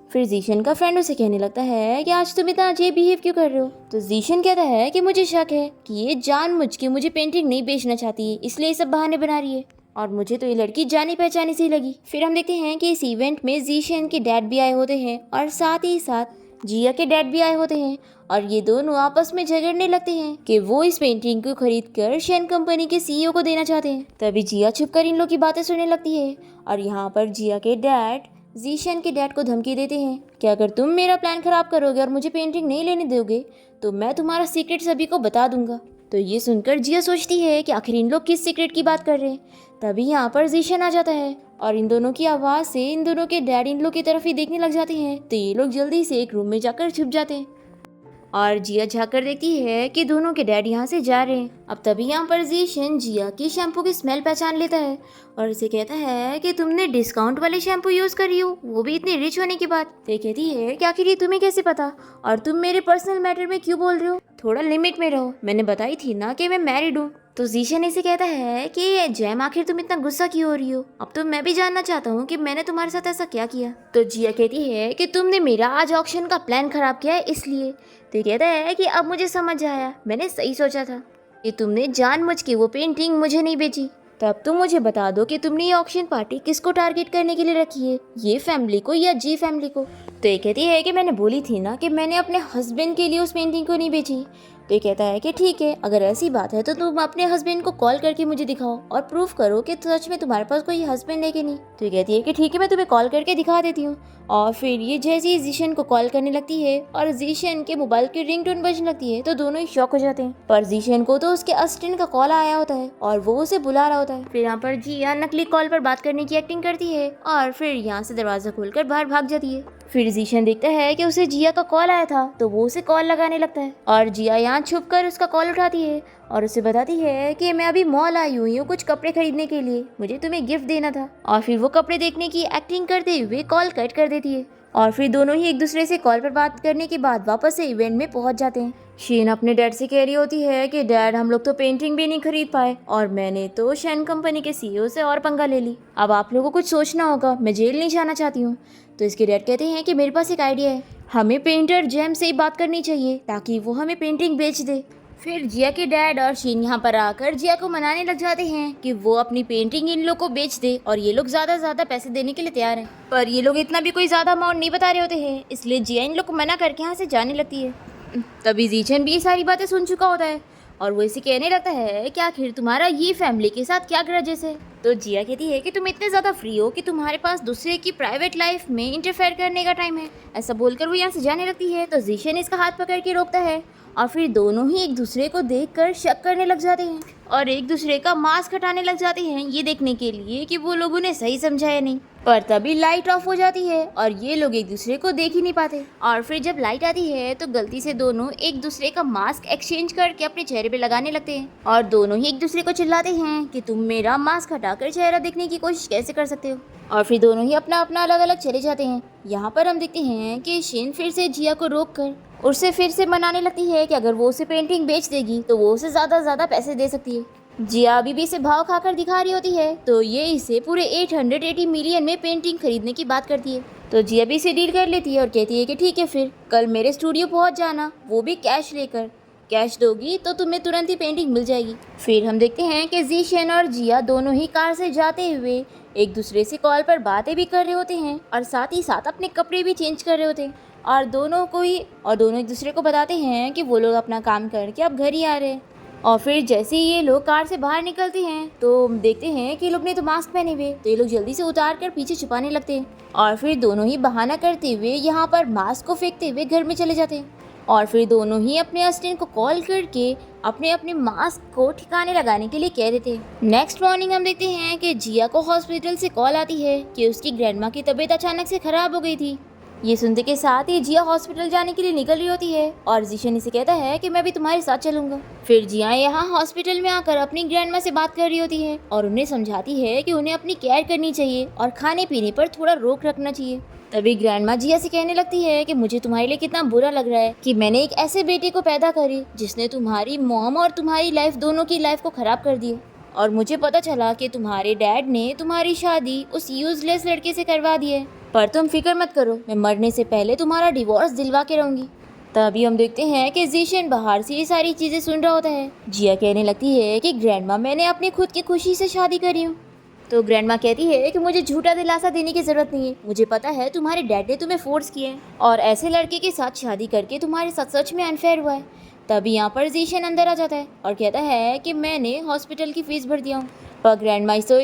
फिर जीशन का फ्रेंड उसे कहने लगता है कि आज तुम इतना अजीब बिहेव क्यों कर रहे हो। तो जीशन कहता है कि मुझे शक है कि ये जानबूझ के मुझे पेंटिंग नहीं बेचना चाहती है, इसलिए ये सब बहाने बना रही है और मुझे तो ये लड़की जानी पहचानी सी लगी। फिर हम देखते हैं कि इस इवेंट में जीशन के डैड भी आए होते हैं और साथ ही साथ जिया के डैड भी आए होते हैं और ये दोनों आपस में झगड़ने लगते हैं कि वो इस पेंटिंग को खरीद कर शैन कंपनी के सीईओ को देना चाहते हैं। तभी जिया छुपकर इन लोग की बातें सुनने लगती है और यहाँ पर जिया के डैड जीशन के डैड को धमकी देते हैं कि अगर तुम मेरा प्लान खराब करोगे और मुझे पेंटिंग नहीं लेने दोगे तो मैं तुम्हारा सीक्रेट सभी को बता दूंगा। तो ये सुनकर जिया सोचती है कि आखिर इन लोग किस सीक्रेट की बात कर रहे हैं। तभी यहाँ पर जीशन आ जाता है और इन दोनों की आवाज़ से इन दोनों के डैड इन लोग की तरफ ही देखने लग जाते हैं। तो ये लोग जल्दी से एक रूम में जाकर छुप जाते हैं और जिया झाँक कर देखती है कि दोनों के डैड यहाँ से जा रहे हैं। अब तभी यहाँ पर जीशन जिया की शैम्पू की स्मेल पहचान लेता है और उसे कहता है कि तुमने डिस्काउंट वाले शैम्पू यूज़ करी हो, वो भी इतनी रिच होने के बाद। तो कहती है कि आखिर ये तुम्हें कैसे पता और तुम मेरे पर्सनल मैटर में क्यों बोल रहे हो, थोड़ा लिमिट में रहो, मैंने बताई थी ना कि मैं मैरिड हूँ। तो जीशन इसे कहता है कि जैम आखिर तुम इतना गुस्सा क्यों हो रही हो, अब तो मैं भी जानना चाहता हूँ कि मैंने तुम्हारे साथ ऐसा क्या किया। तो जिया कहती है कि तुमने मेरा आज ऑक्शन का प्लान खराब किया है इसलिए। तो कहता है कि अब मुझे समझ आया, मैंने सही सोचा था कि तुमने जानबूझ के वो पेंटिंग मुझे नहीं बेची। तब तुम मुझे बता दो कि तुमने ये ऑक्शन पार्टी किसको टारगेट करने के लिए रखी है, ये फैमिली को या जी फैमिली को। तो ये कहती है कि मैंने बोली थी ना कि मैंने अपने हस्बैंड के लिए उस पेंटिंग को नहीं बेची। तो ये कहता है कि ठीक है, अगर ऐसी बात है तो तुम अपने हस्बैंड को कॉल करके मुझे दिखाओ और प्रूफ करो कि सच में तुम्हारे पास कोई हस्बैंड है कि नहीं। तो ये कहती है कि ठीक है, मैं तुम्हें कॉल करके दिखा देती हूँ। और फिर ये जैसे ही जीशन को कॉल करने लगती है और जीशन के मोबाइल की रिंगटोन बजने लगती है तो दोनों ही शॉक हो जाते हैं। पर जीशन को तो उसके असिस्टेंट का कॉल आया होता है और वो उसे बुला रहा होता है। फिर यहाँ पर जिया नकली कॉल पर बात करने की एक्टिंग करती है और फिर यहाँ से दरवाजा खोलकर बाहर भाग जाती है। फिर जीशन देखता है कि उसे जिया का कॉल आया था तो वो उसे कॉल लगाने लगता है और जिया यहाँ छुपकर उसका कॉल उठाती है और उसे बताती है कि मैं अभी मॉल आई हुई हूँ कुछ कपड़े खरीदने के लिए, मुझे तुम्हें गिफ्ट देना था। और फिर वो कपड़े देखने की एक्टिंग करते हुए कॉल कट कर देती है और फिर दोनों ही एक दूसरे से कॉल पर बात करने के बाद वापस से इवेंट में पहुंच जाते हैं। शीन अपने डैड से कह रही होती है कि डैड, हम लोग तो पेंटिंग भी नहीं खरीद पाए और मैंने तो शैन कंपनी के सीईओ से और पंगा ले ली, अब आप लोगों को कुछ सोचना होगा, मैं जेल नहीं जाना चाहती हूँ। तो इसके डैड कहते हैं कि मेरे पास एक आइडिया है, हमें पेंटर जैम से ही बात करनी चाहिए ताकि वो हमें पेंटिंग बेच दे। फिर जिया के डैड और शीन यहाँ पर आकर जिया को मनाने लग जाते हैं कि वो अपनी पेंटिंग इन लोग को बेच दे और ये लोग ज़्यादा से ज़्यादा पैसे देने के लिए तैयार हैं। पर ये लोग इतना भी कोई ज़्यादा अमाउंट नहीं बता रहे होते हैं, इसलिए जिया इन लोग को मना करके यहाँ से जाने लगती है। तभी जीशन भी ये सारी बातें सुन चुका होता है और वो इसे कहने लगता है कि आखिर तुम्हारा ये फैमिली के साथ क्या ग्रजेस है। तो जिया कहती है कि तुम इतने ज़्यादा फ्री हो कि तुम्हारे पास दूसरे की प्राइवेट लाइफ में इंटरफेयर करने का टाइम है। ऐसा बोलकर वो यहाँ से जाने लगती है। तो जीशन इसका हाथ पकड़ के रोकता है और फिर दोनों ही एक दूसरे को देखकर शक करने लग जाते हैं और एक दूसरे का मास्क हटाने लग जाते हैं ये देखने के लिए कि वो लोगों ने सही समझा या नहीं। पर तभी लाइट ऑफ हो जाती है और ये लोग एक दूसरे को देख ही नहीं पाते और फिर जब लाइट आती है तो गलती से दोनों एक दूसरे का मास्क एक्सचेंज करके अपने चेहरे पे लगाने लगते हैं और दोनों ही एक दूसरे को चिल्लाते हैं कि तुम मेरा मास्क हटाकर चेहरा देखने की कोशिश कैसे कर सकते हो। और फिर दोनों ही अपना अपना अलग अलग चले जाते हैं। यहाँ पर हम देखते हैं कि शिन फिर से जिया को रोक कर उसे फिर से मनाने लगती है कि अगर वो उसे पेंटिंग बेच देगी तो वो उसे ज़्यादा पैसे दे सकती है। जिया अभी भी इसे भाव खाकर दिखा रही होती है, तो ये इसे पूरे 880 मिलियन में पेंटिंग खरीदने की बात करती है। तो जिया भी इसे डील कर लेती है और कहती है कि ठीक है, फिर कल मेरे स्टूडियो पहुंच जाना, वो भी कैश लेकर। कैश दोगी तो तुम्हें तुरंत ही पेंटिंग मिल जाएगी। फिर हम देखते हैं कि जीशन और जिया दोनों ही कार से जाते हुए एक दूसरे से कॉल पर बातें भी कर रहे होते हैं और साथ ही साथ अपने कपड़े भी चेंज कर रहे होते हैं, और दोनों एक दूसरे को बताते हैं कि वो लोग अपना काम करके अब घर ही आ रहे हैं। और फिर जैसे ही ये लोग कार से बाहर निकलते हैं तो देखते हैं कि ये लोग ने तो मास्क पहने हुए, तो ये लोग जल्दी से उतार कर पीछे छुपाने लगते हैं और फिर दोनों ही बहाना करते हुए यहाँ पर मास्क को फेंकते हुए घर में चले जाते हैं। और फिर दोनों ही अपने असिस्टेंट को कॉल करके अपने अपने मास्क को ठिकाने लगाने के लिए कह देते हैं। नेक्स्ट मॉर्निंग हम देखते हैं कि जिया को हॉस्पिटल से कॉल आती है कि उसकी ग्रैंडमा की तबीयत अचानक से खराब हो गई थी। ये सुनते के साथ ही जिया हॉस्पिटल जाने के लिए निकल रही होती है और जीशन इसे कहता है कि मैं भी तुम्हारे साथ चलूंगा। फिर जिया यहाँ हॉस्पिटल में आकर अपनी ग्रैंडमा से बात कर रही होती है और उन्हें समझाती है कि उन्हें अपनी केयर करनी चाहिए और खाने पीने पर थोड़ा रोक रखना चाहिए। तभी ग्रैंडमा जिया से कहने लगती है कि मुझे तुम्हारे लिए कितना बुरा लग रहा है कि मैंने एक ऐसे बेटे को पैदा करी जिसने तुम्हारी मॉम और तुम्हारी लाइफ दोनों की लाइफ को खराब कर दी, और मुझे पता चला कि तुम्हारे डैड ने तुम्हारी शादी उस यूजलेस लड़के से करवा दी है। पर तुम फिक्र मत करो, मैं मरने से पहले तुम्हारा डिवोर्स दिलवा के रहूंगी। तभी हम देखते हैं कि जीशन बाहर से ये सारी चीजें सुन रहा होता है। जिया कहने लगती है कि ग्रैंडमा मैंने अपनी खुद की खुशी से शादी करी हूँ। तो ग्रैंडमा कहती है कि मुझे झूठा दिलासा देने की जरूरत नहीं है, मुझे पता है तुम्हारे डैड ने तुम्हें फोर्स किया है और ऐसे लड़के के साथ शादी करके तुम्हारे साथ सच में अनफेयर हुआ है। तभी यहाँ पर जीशन अंदर आ जाता है और कहता है कि मैंने हॉस्पिटल की फीस भर दिया हूँ। पर ग्रैंडमा तो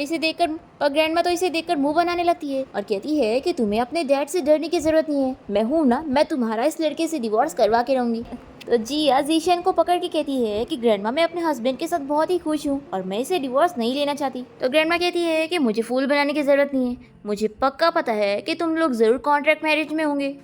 इसे देखकर मुंह बनाने लगती है और कहती है कि तुम्हें अपने डैड से डरने की जरूरत नहीं है, मैं हूँ ना, मैं तुम्हारा इस लड़के से डिवोर्स करवा के रहूंगी। तो जिया जीशन को पकड़ के कहती है कि ग्रैंडमा मैं अपने हस्बैंड के साथ बहुत ही खुश हूँ और मैं इसे डिवोर्स नहीं लेना चाहती। तो ग्रैंडमा कहती है कि मुझे फूल बनाने की जरूरत नहीं है, मुझे पक्का पता है कि तुम लोग जरूर कॉन्ट्रैक्ट मैरिज में होंगे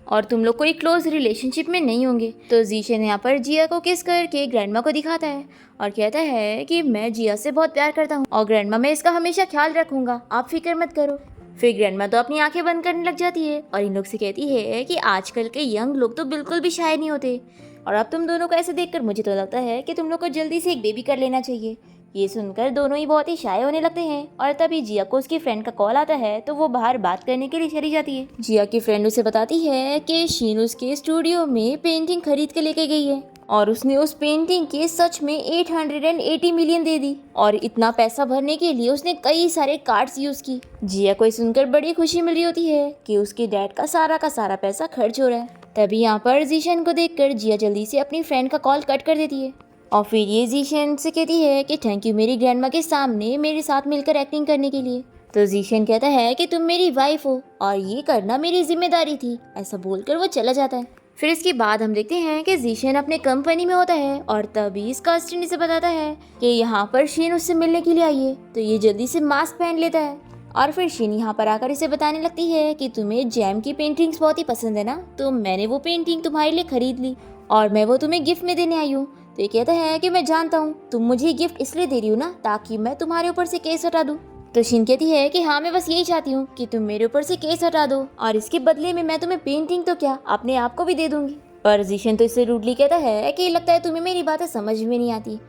और तुम लोग कोई क्लोज रिलेशनशिप में नहीं होंगे। तो जीशन यहाँ पर जिया को किस करके ग्रैंडमा को दिखाता है और कहता है कि मैं जिया से बहुत प्यार करता हूँ और ग्रैंडमा मैं इसका हमेशा ख्याल रखूंगा, आप फिक्र मत करो। फिर ग्रैंडमा तो अपनी आंखें बंद करने लग जाती है और इन लोग से कहती है कि आजकल के यंग लोग तो बिल्कुल भी शाय नहीं होते, और अब तुम दोनों को ऐसे देखकर मुझे तो लगता है कि तुम लोग को जल्दी से एक बेबी कर लेना चाहिए। ये सुनकर दोनों ही बहुत ही शाय होने लगते हैं और तभी जिया को उसकी फ्रेंड का कॉल आता है, तो वो बाहर बात करने के लिए चली जाती है। जिया की फ्रेंड उसे बताती है कि शीन उसके स्टूडियो में पेंटिंग खरीद के लेके गई है और उसने उस पेंटिंग के सच में 880 मिलियन दे दी, और इतना पैसा भरने के लिए उसने कई सारे कार्ड्स यूज की। जिया को सुनकर बड़ी खुशी मिल रही होती है कि उसके डैड का सारा पैसा खर्च हो रहा है। तभी यहाँ पर जीशन को देखकर जिया जल्दी से अपनी फ्रेंड का कॉल कट कर देती है और फिर ये जीशन से कहती है कि थैंक यू मेरी ग्रैंडमा के सामने मेरे साथ मिलकर एक्टिंग करने के लिए। तो जीशन कहता है कि तुम मेरी वाइफ हो और ये करना मेरी जिम्मेदारी थी, ऐसा बोलकर वो चला जाता है। फिर इसके बाद हम देखते हैं कि जीशन अपने कंपनी में होता है और तभी इसका असिस्टेंट इसे बताता है कि यहाँ पर शीन उससे मिलने के लिए आई है। तो ये जल्दी से मास्क पहन लेता है और फिर शीन यहाँ पर आकर इसे बताने लगती है कि तुम्हें जैम की पेंटिंग्स बहुत ही पसंद है ना, तो मैंने वो पेंटिंग तुम्हारे लिए खरीद ली और मैं वो तुम्हें गिफ्ट में देने आई हूँ। तो ये कहता है कि मैं जानता हूँ तुम मुझे गिफ्ट इसलिए दे रही हो ना ताकि मैं तुम्हारे ऊपर से केस हटा दूँ। तो शीन कहती है कि हाँ मैं बस यही चाहती हूँ कि तुम मेरे ऊपर से केस हटा दो और इसके बदले में मैं तुम्हें पेंटिंग तो क्या अपने आप को भी दे दूंगी। पर जीशन तो इससे रूडली कहता है कि लगता है तुम्हें मेरी बातें समझ में नहीं आती।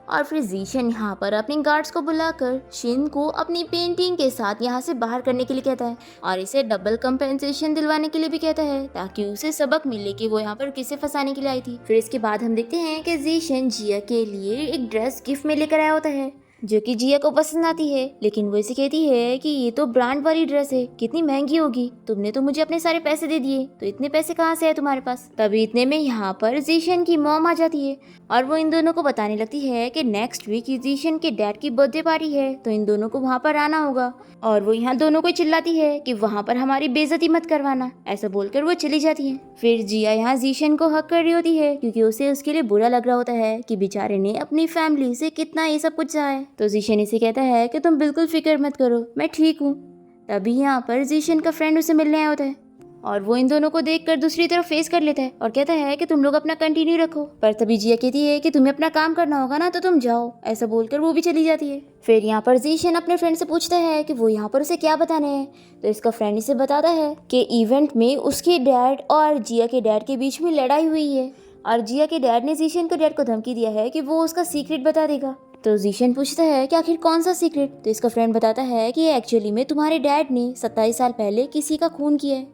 और फिर जीशन यहाँ पर अपने गार्ड्स को बुलाकर शिन को अपनी पेंटिंग के साथ यहाँ से बाहर करने के लिए कहता है और इसे डबल कंपेंसेशन दिलवाने के लिए भी कहता है ताकि उसे सबक मिले कि वो यहाँ पर किसे फंसाने के लिए आई थी। फिर इसके बाद हम देखते हैं कि जीशन जिया के लिए एक ड्रेस गिफ्ट में लेकर आया होता है जो कि जिया को पसंद आती है, लेकिन वो इसे कहती है कि ये तो ब्रांड वाली ड्रेस है, कितनी महंगी होगी, तुमने तो मुझे अपने सारे पैसे दे दिए, तो इतने पैसे कहाँ से है तुम्हारे पास। तभी इतने में यहाँ पर जीशन की मॉम आ जाती है और वो इन दोनों को बताने लगती है कि नेक्स्ट वीक जीशन के डैड की बर्थडे पार्टी है, तो इन दोनों को वहाँ पर आना होगा। और वो यहाँ दोनों को चिल्लाती है कि वहाँ पर हमारी बेइज्जती मत करवाना, ऐसा बोलकर वो चली जाती है। फिर जिया यहाँ जीशन को हक कर रही होती है क्योंकि उसे उसके लिए बुरा लग रहा होता है कि बेचारे ने अपनी फैमिली से कितना ये सब कुछ सहा है। तो जीशन इसे कहता है कि तुम बिल्कुल फिक्र मत करो, मैं ठीक हूँ। तभी यहाँ पर जीशन का फ्रेंड उसे मिलने आया होता है और वो इन दोनों को देखकर दूसरी तरफ फेस कर लेता है और कहता है कि तुम लोग अपना कंटिन्यू रखो। पर तभी जिया कहती है कि तुम्हें अपना काम करना होगा ना, तो तुम जाओ, ऐसा बोलकर वो भी चली जाती है। फिर यहाँ पर जीशन अपने फ्रेंड से पूछता है कि वो यहाँ पर उसे क्या बताने हैं, तो इसका फ्रेंड इसे बताता है कि इवेंट में उसके डैड और जिया के डैड के बीच में लड़ाई हुई है और जिया के डैड ने जीशन के डैड को धमकी दिया है कि वो उसका सीक्रेट बता देगा। तो जीशन पूछता है कि आखिर कौन सा सीक्रेट। तो इसका फ्रेंड बताता है कि एक्चुअली में तुम्हारे डैड ने 27 साल पहले किसी का खून किया है,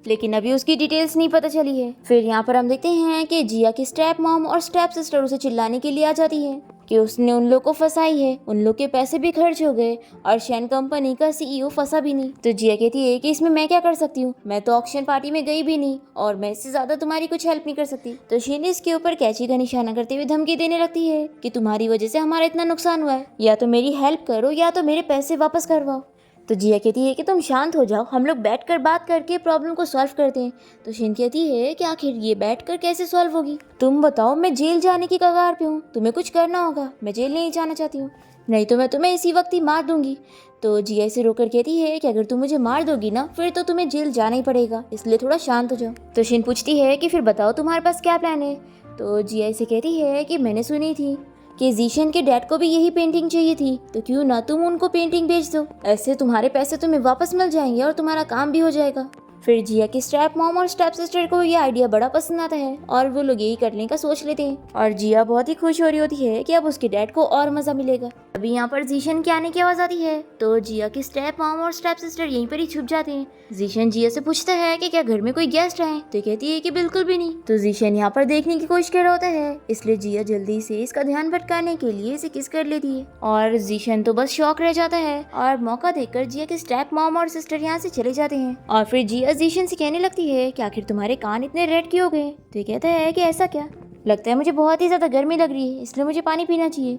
लेकिन अभी उसकी डिटेल्स नहीं पता चली है। फिर यहाँ पर हम देखते हैं कि जिया की स्टेप मॉम और स्टेप सिस्टर उसे चिल्लाने के लिए आ जाती है कि उसने उन लोग को फंसाई है, उन लोग के पैसे भी खर्च हो गए और शैन कंपनी का सीईओ फंसा भी नहीं। तो जिया कहती है कि इसमें मैं क्या कर सकती हूँ, मैं तो ऑक्शन पार्टी में गई भी नहीं और मैं इससे ज्यादा तुम्हारी कुछ हेल्प नहीं कर सकती। तो शैन इसके ऊपर कैची का निशाना करते हुए धमकी देने लगती है कि तुम्हारी वजह से हमारा इतना नुकसान हुआ है, या तो मेरी हेल्प करो या तो मेरे पैसे वापस करवाओ। तो जिया कहती है कि तुम शांत हो जाओ, हम लोग बैठकर बात करके प्रॉब्लम को सॉल्व करते हैं। तो शिन कहती है कि आखिर ये बैठकर कैसे सॉल्व होगी, तुम बताओ, मैं जेल जाने की कगार पे हूँ, तुम्हें कुछ करना होगा, मैं जेल नहीं जाना चाहती हूँ, नहीं तो मैं तुम्हें इसी वक्त ही मार दूंगी। तो जिया इसे रोककर कहती है कि अगर तुम मुझे मार दोगी ना फिर तो तुम्हें जेल जाना ही पड़ेगा, इसलिए थोड़ा शांत हो जाओ। तो शिन पूछती है कि फिर बताओ तुम्हारे पास क्या प्लान है। तो जिया इसे कहती है कि मैंने सुनी थी कि जीशन के डैड को भी यही पेंटिंग चाहिए थी, तो क्यों ना तुम उनको पेंटिंग बेच दो, ऐसे तुम्हारे पैसे तुम्हें वापस मिल जाएंगे और तुम्हारा काम भी हो जाएगा। फिर जिया की स्टेप मॉम और स्टेप सिस्टर को ये आइडिया बड़ा पसंद आता है और वो लोग यही करने का सोच लेते हैं और जिया बहुत ही खुश हो रही होती है कि अब उसके डैड को और मजा मिलेगा। अभी यहाँ पर जीशन के आने की आवाज आती है तो जिया की स्टेप मॉम और स्टेप सिस्टर यहीं पर ही छुप जाते हैं। जीशन जिया से पूछता है कि क्या घर में कोई गेस्ट आए, तो कहती है कि बिल्कुल भी नहीं। तो जीशन यहाँ पर देखने की कोशिश कर रहा होता है, इसलिए जिया जल्दी से इसका ध्यान भटकाने के लिए इसे किस कर लेती है और जीशन तो बस शॉक रह जाता है और मौका देखकर जिया के स्टेप मॉम और सिस्टर यहाँ से चले जाते हैं। और फिर जिया जीशन से कहने लगती है कि आखिर तुम्हारे कान इतने रेड क्यों हो गए। तो ये कहता है कि ऐसा क्या, लगता है मुझे बहुत ही ज्यादा गर्मी लग रही है, इसलिए मुझे पानी पीना चाहिए।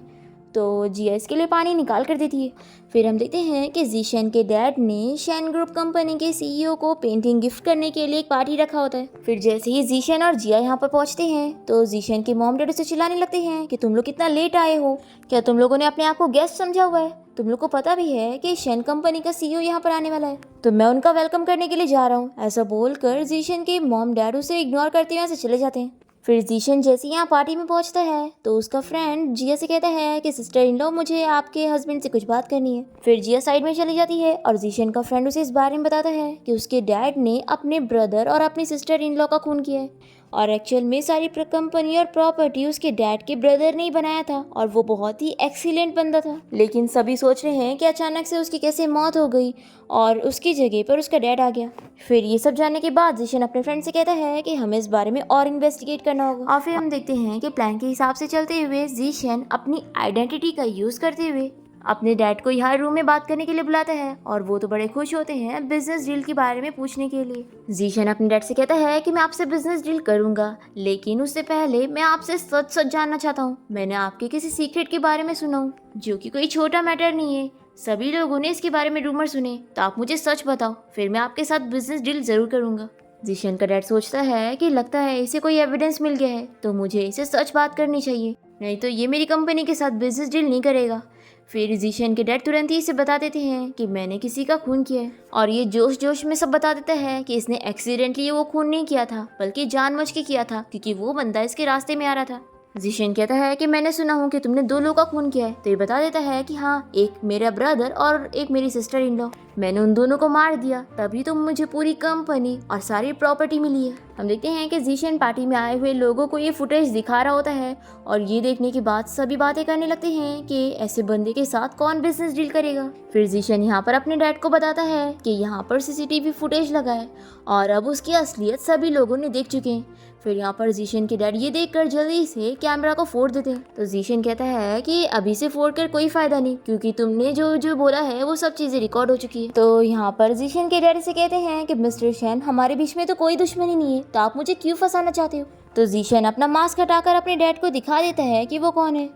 तो जिया इसके लिए पानी निकाल कर देती है। फिर हम देखते हैं कि जीशन के डैड ने शैन ग्रुप कंपनी के सीईओ को पेंटिंग गिफ्ट करने के लिए एक पार्टी रखा होता है। फिर जैसे ही जीशन और जिया यहाँ पर पहुंचते हैं तो जीशन के मॉम डैड उसे चिल्लाने लगते हैं कि तुम लोग कितना लेट आए हो, क्या तुम लोगों ने अपने आप को गेस्ट समझा हुआ है, तुम लोग को पता भी है कि शैन कंपनी का सीईओ यहाँ पर आने वाला है, तो मैं उनका वेलकम करने के लिए जा रहा हूँ। ऐसा बोलकर जीशन के मॉम डैड उसे इग्नोर करते हुए यहाँ से चले जाते हैं। फिर जीशन जैसे यहाँ पार्टी में पहुंचता है तो उसका फ्रेंड जिया से कहता है कि सिस्टर इन लॉ, मुझे आपके हस्बैंड से कुछ बात करनी है। फिर जिया साइड में चली जाती है और जीशन का फ्रेंड उसे इस बारे में बताता है कि उसके डैड ने अपने ब्रदर और अपनी सिस्टर इन लॉ का खून किया है और एक्चुअल में सारी कंपनी और प्रॉपर्टी उसके डैड के ब्रदर ने ही बनाया था और वो बहुत ही एक्सीलेंट बंदा था, लेकिन सभी सोच रहे हैं कि अचानक से उसकी कैसे मौत हो गई और उसकी जगह पर उसका डैड आ गया। फिर ये सब जानने के बाद जीशन अपने फ्रेंड से कहता है कि हमें इस बारे में और इन्वेस्टिगेट करना होगा। और फिर हम देखते हैं कि प्लान के हिसाब से चलते हुए जीशन अपनी आइडेंटिटी का यूज करते हुए अपने डैड को यहाँ रूम में बात करने के लिए बुलाता है और वो तो बड़े खुश होते हैं बिजनेस डील के बारे में पूछने के लिए। जीशन अपने डैड से कहता है कि मैं आपसे बिजनेस डील करूंगा, लेकिन उससे पहले मैं आपसे सच सच जानना चाहता हूँ। मैंने आपके किसी सीक्रेट के बारे में सुना हूँ जो कि कोई छोटा मैटर नहीं है, सभी लोगों ने इसके बारे में रूमर सुने, तो आप मुझे सच बताओ, फिर मैं आपके साथ बिजनेस डील जरूर करूंगा। जीशन का डैड सोचता है कि लगता है इसे कोई एविडेंस मिल गया है, तो मुझे इसे सच बात करनी चाहिए, नहीं तो ये मेरी कंपनी के साथ बिजनेस डील नहीं करेगा। फिर जीशन के डैड तुरंत ही इसे बता देते हैं कि मैंने किसी का खून किया है और ये जोश जोश में सब बता देता है कि इसने एक्सीडेंटली वो खून नहीं किया था बल्कि जानबूझ के किया था, क्योंकि वो बंदा इसके रास्ते में आ रहा था। जीशन कहता है कि मैंने सुना हूँ कि तुमने 2 लोगों का खून किया है। तो ये बता देता है कि हाँ, एक मेरा ब्रदर और एक मेरी सिस्टर इन लॉ, मैंने उन दोनों को मार दिया, तभी तो मुझे पूरी कंपनी और सारी प्रॉपर्टी मिली है। हम देखते हैं कि जीशन पार्टी में आए हुए लोगों को ये फुटेज दिखा रहा होता है और ये देखने के बाद सभी बातें करने लगते हैं कि ऐसे बंदे के साथ कौन बिजनेस डील करेगा। फिर जीशन यहाँ पर अपने डैड को बताता है कि यहाँ पर सीसीटीवी फुटेज लगा है और अब उसकी असलियत सभी लोगों ने देख चुके हैं। फिर यहाँ पर जीशन के डैड ये देखकर जल्दी से कैमरा को फोड़ देते हैं। तो जीशन कहता है कि अभी से फोड़ कर कोई फायदा नहीं, क्योंकि तुमने जो जो बोला है वो सब चीजें रिकॉर्ड हो चुकी है। तो यहाँ पर जीशन के डैड से कहते हैं कि मिस्टर शैन, हमारे बीच में तो कोई दुश्मनी नहीं है, तो आप मुझे क्यों फंसाना चाहते हो। तो जीशन अपना मास्क हटाकर अपने डैड को दिखा देता है कि वो कौन है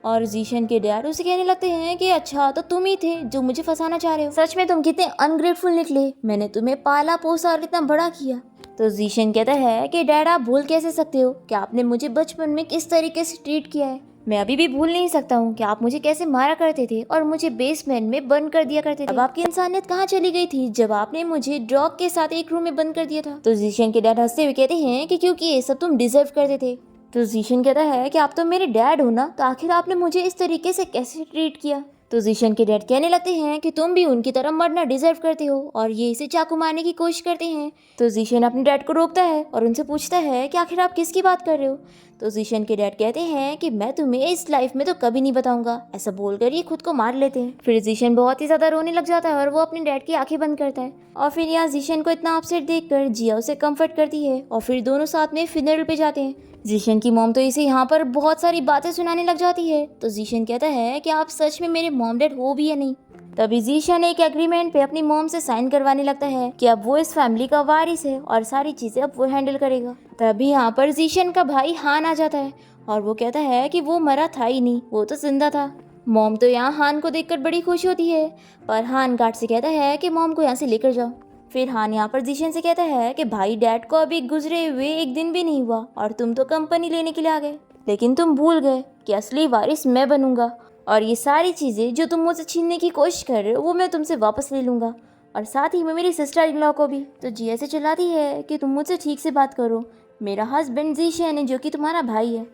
और जीशन के डैड उसे कहने लगते हैं कि अच्छा, तो तुम ही थे जो मुझे फंसाना चाह रहे हो, सच में तुम कितने अनग्रेटफुल निकले, मैंने तुम्हें पाला पोसा और इतना बड़ा किया। तो जीशन कहता है कि डैड, आप भूल कैसे सकते हो कि आपने मुझे बचपन में किस तरीके से ट्रीट किया है। मैं अभी भी भूल नहीं सकता हूँ कि आप मुझे कैसे मारा करते थे और मुझे बेसमेंट में बंद कर दिया करते थे। अब आपकी इंसानियत कहाँ चली गई थी जब आपने मुझे डॉग के साथ एक रूम में बंद कर दिया था। तो जीशन के डैड हंसते हुए कहते हैं कि क्योंकि ये सब तुम डिजर्व करते थे। तो जीशन कहता है कि आप तो मेरे डैड हो ना, तो आखिर आपने मुझे इस तरीके से कैसे ट्रीट किया। तो जीशन के डैड कहने लगते हैं कि तुम भी उनकी तरह मरना डिजर्व करते हो और ये इसे चाकू मारने की कोशिश करते हैं। तो जीशन अपने डैड को रोकता है और उनसे पूछता है कि आखिर आप किसकी बात कर रहे हो। तो जीशन के डैड कहते हैं कि मैं तुम्हें इस लाइफ में तो कभी नहीं बताऊंगा। ऐसा बोलकर ये खुद को मार लेते हैं। फिर जीशन बहुत ही ज्यादा रोने लग जाता है और वो अपने डैड की आंखें बंद करता है। और फिर यहाँ जीशन को इतना अपसेट देखकर जिया उसे कंफर्ट करती है और फिर दोनों साथ में फिनरल पे जाते हैं। जीशन की मॉम तो इसे यहाँ पर बहुत सारी बातें सुनाने लग जाती है। तो जीशन कहता है कि आप सच में मेरे मॉम डैड हो भी या नहीं। तभी जीशन एक एग्रीमेंट पे अपनी मॉम से साइन करवाने लगता है कि अब वो इस फैमिली का वारिस है और सारी चीजें अब वो हैंडल करेगा। तभी यहाँ पर जीशन का भाई हान आ जाता है और वो कहता है कि वो मरा था ही नहीं, वो तो जिंदा था। मॉम तो यहाँ हान को देखकर बड़ी खुश होती है, पर हान गार्ड से कहता है कि मॉम को यहाँ से लेकर जाओ। फिर हान यहाँ पर जीशन से कहता है कि भाई डैड को अभी गुजरे हुए एक दिन भी नहीं हुआ और तुम तो कंपनी लेने के लिए आ गए, लेकिन तुम भूल गए कि असली वारिस मैं बनूंगा और ये सारी चीज़ें जो तुम मुझसे छीनने की कोशिश कर रहे हो वो मैं तुमसे वापस ले लूँगा और साथ ही में मेरी सिस्टर इन लॉ को भी। तो जिया से चिल्लाती है कि तुम मुझसे ठीक से बात करो, मेरा हस्बैंड जीशन है जो कि तुम्हारा भाई है।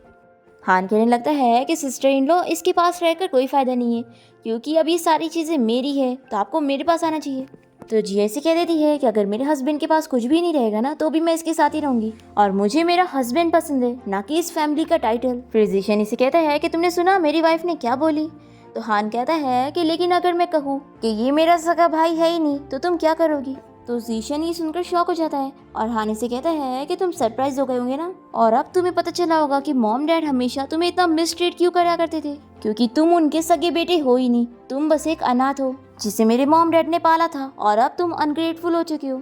हान कहने लगता है कि सिस्टर इन लॉ इसके पास रहकर कोई फ़ायदा नहीं है क्योंकि अब ये सारी चीज़ें मेरी है, तो आपको मेरे पास आना चाहिए। तो जिया ऐसे कह देती है कि अगर मेरे हस्बैंड के पास कुछ भी नहीं रहेगा ना तो भी मैं इसके साथ ही रहूंगी और मुझे मेरा हस्बैंड पसंद है, ना कि इस फैमिली का टाइटल। फिर जीशन इसे कहता है कि तुमने सुना मेरी वाइफ ने क्या बोली। तो हान कहता है कि लेकिन अगर मैं कहूँ कि ये मेरा सगा भाई है ही नहीं तो तुम क्या करोगी। तो जीशन ये सुनकर शॉक हो जाता है और हान इसे कहता है कि तुम सरप्राइज हो गए होंगे ना, और अब तुम्हें पता चला होगा कि मॉम डैड हमेशा तुम्हें इतना मिसट्रीट क्यों करा करते थे, क्योंकि तुम उनके सगे बेटे हो ही नहीं, तुम बस एक अनाथ हो जिसे मेरे मॉम डैड ने पाला था और अब तुम अनग्रेटफुल हो चुके हो।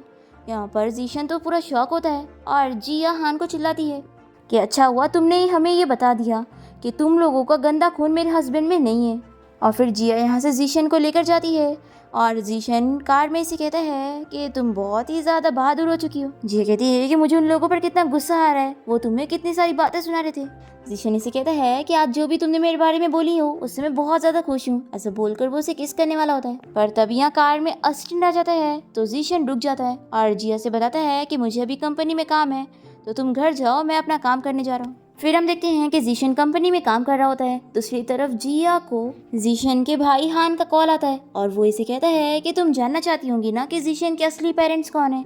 यहाँ पर जीशन तो पूरा शॉक होता है और जिया हान को चिल्लाती है कि अच्छा हुआ तुमने हमें ये बता दिया कि तुम लोगों का गंदा खून मेरे हस्बैंड में नहीं है। और फिर जिया यहाँ से जीशन को लेकर जाती है और जीशन कार में इसे कहता है कि तुम बहुत ही ज़्यादा बहादुर हो चुकी हो। जिया कहती है कि मुझे उन लोगों पर कितना गुस्सा आ रहा है, वो तुम्हें कितनी सारी बातें सुना रहे थे। जीशन इसे कहता है कि आज जो भी तुमने मेरे बारे में बोली हो उससे मैं बहुत ज़्यादा खुश हूँ। ऐसा बोलकर वो उसे किस करने वाला होता है, पर तभी यहाँ कार में असिस्टेंट आ जाता है। तो जीशन रुक जाता है और जिया से बताता है कि मुझे अभी कंपनी में काम है, तो तुम घर जाओ, मैं अपना काम करने जा रहा हूँ। फिर हम देखते हैं कि जीशन कंपनी में काम कर रहा होता है। दूसरी तरफ जिया को जीशन के भाई हान का कॉल आता है और वो इसे कहता है कि तुम जानना चाहती होंगी ना कि जीशन के असली पेरेंट्स कौन है,